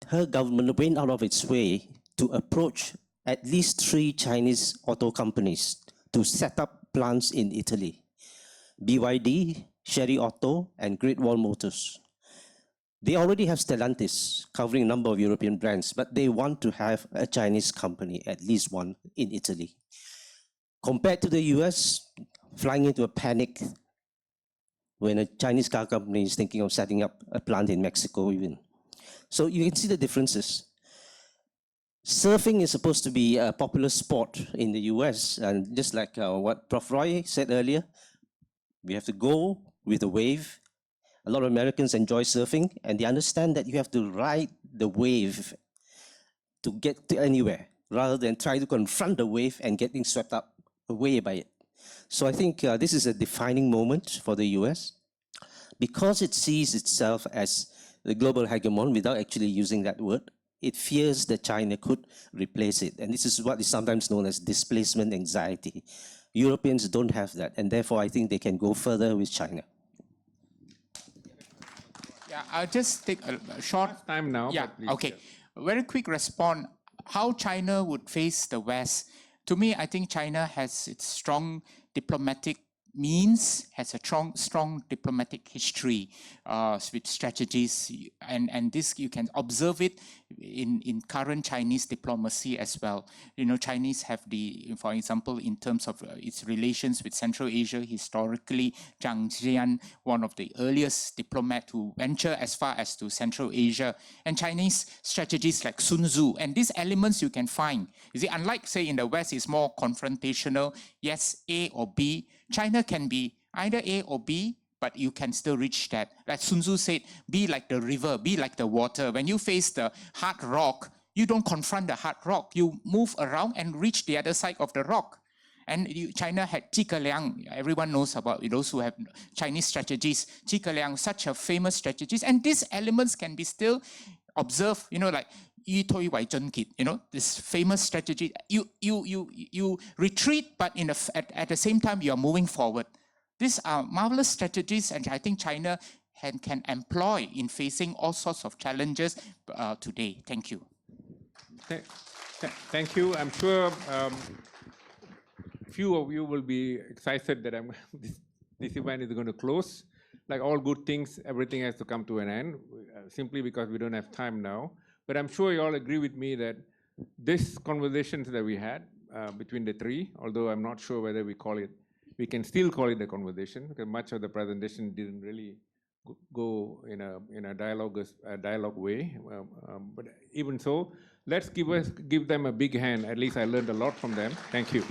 her government went out of its way to approach at least 3 Chinese auto companies to set up plants in Italy: BYD, Chery Auto, and Great Wall Motors. They already have Stellantis, covering a number of European brands, but they want to have a Chinese company, at least one, in Italy. Compared to the US, flying into a panic when a Chinese car company is thinking of setting up a plant in Mexico even. So you can see the differences. Surfing is supposed to be a popular sport in the US, and just like what Prof. Roy said earlier, we have to go with the wave. A lot of Americans enjoy surfing, and they understand that you have to ride the wave to get to anywhere, rather than try to confront the wave and getting swept up away by it. So I think this is a defining moment for the US, because it sees itself as the global hegemon without actually using that word. It fears that China could replace it. And this is what is sometimes known as displacement anxiety. Europeans don't have that, and therefore I think they can go further with China. Yeah, I'll just take a short time now. Yeah, Please, okay. Very quick response. How China would face the West. To me, I think China has its strong diplomatic means, has a strong diplomatic history with strategies, and this you can observe it in current Chinese diplomacy as well. You know, Chinese have for example, in terms of its relations with Central Asia, historically, Zhang Jian, one of the earliest diplomat to venture as far as to Central Asia, and Chinese strategies like Sun Tzu, and these elements you can find. You see, unlike say in the West, it's more confrontational. Yes, A or B. China can be either A or B, but you can still reach that. Like Sun Tzu said, be like the river, be like the water. When you face the hard rock, you don't confront the hard rock. You move around and reach the other side of the rock. And China had Zhuge Liang. Everyone knows about those who have Chinese strategies. Zhuge Liang, such a famous strategist. And these elements can be still observed, you know, like Yi Toi Wai Zhen Kit, you know, this famous strategy. You retreat, but at the same time, you are moving forward. These are marvelous strategies, and I think China can employ in facing all sorts of challenges today. Thank you. Thank you. I'm sure few of you will be excited that this event is going to close. Like all good things, everything has to come to an end, simply because we don't have time now. But I'm sure you all agree with me that this conversations that we had between the three, although I'm not sure whether we can still call it a conversation, because much of the presentation didn't really go in a dialogue way. But even so, let's give them a big hand. At least I learned a lot from them. Thank you.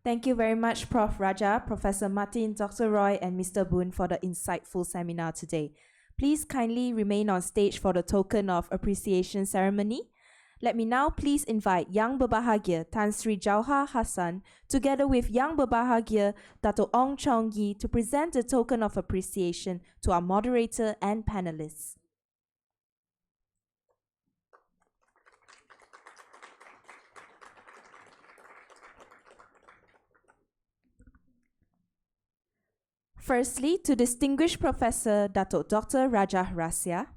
Thank you very much, Prof. Rajah, Professor Martin, Dr. Roy, and Mr. Bunn for the insightful seminar today. Please kindly remain on stage for the token of appreciation ceremony. Let me now please invite Yang Berbahagia Tan Sri Jauhar Hassan together with Yang Berbahagia Dato Ong Chong Yi to present the token of appreciation to our moderator and panelists. Firstly, to distinguished Professor Dato Dr. Rajah Rasiah.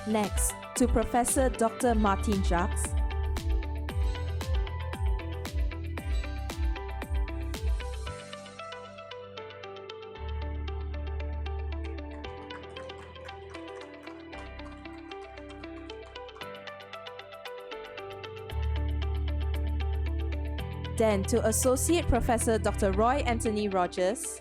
Next, to Professor Dr. Martin Jacques. Then to Associate Professor Dr. Roy Anthony Rogers.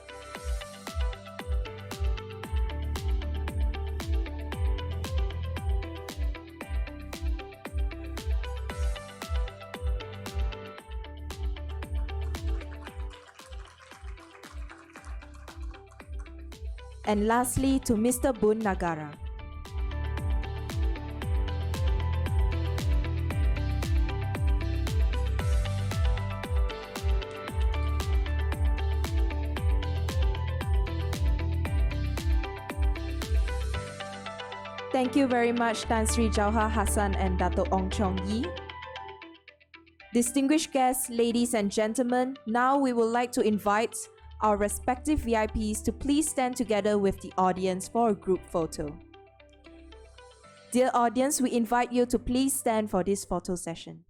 And lastly, to Mr. Bunn Nagara. Thank you very much, Tan Sri Jauhar Hassan and Dato Ong Chong Yi. Distinguished guests, ladies and gentlemen, now we would like to invite our respective VIPs to please stand together with the audience for a group photo. Dear audience, we invite you to please stand for this photo session.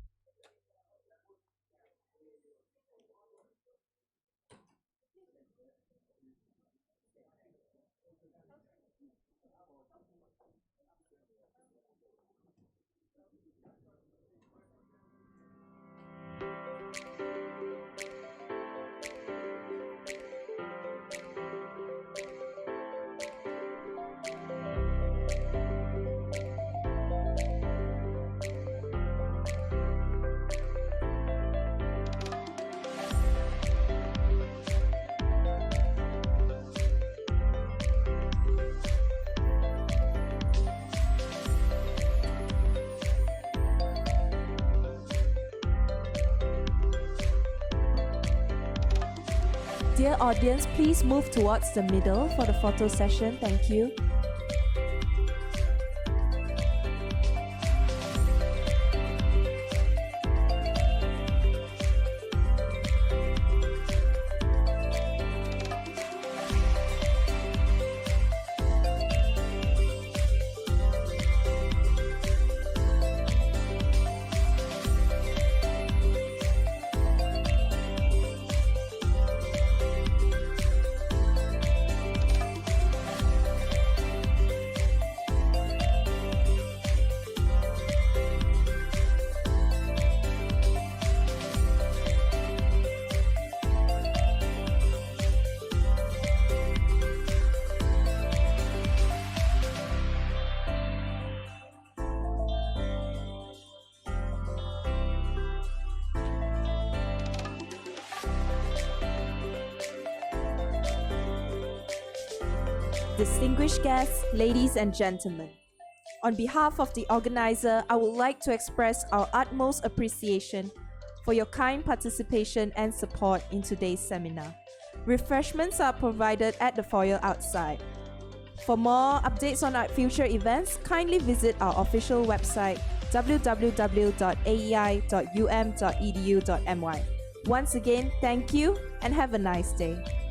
Dear audience, please move towards the middle for the photo session. Thank you. Distinguished guests, ladies and gentlemen, on behalf of the organizer, I would like to express our utmost appreciation for your kind participation and support in today's seminar. Refreshments are provided at the foyer outside. For more updates on our future events, kindly visit our official website www.aei.um.edu.my. Once again, thank you and have a nice day.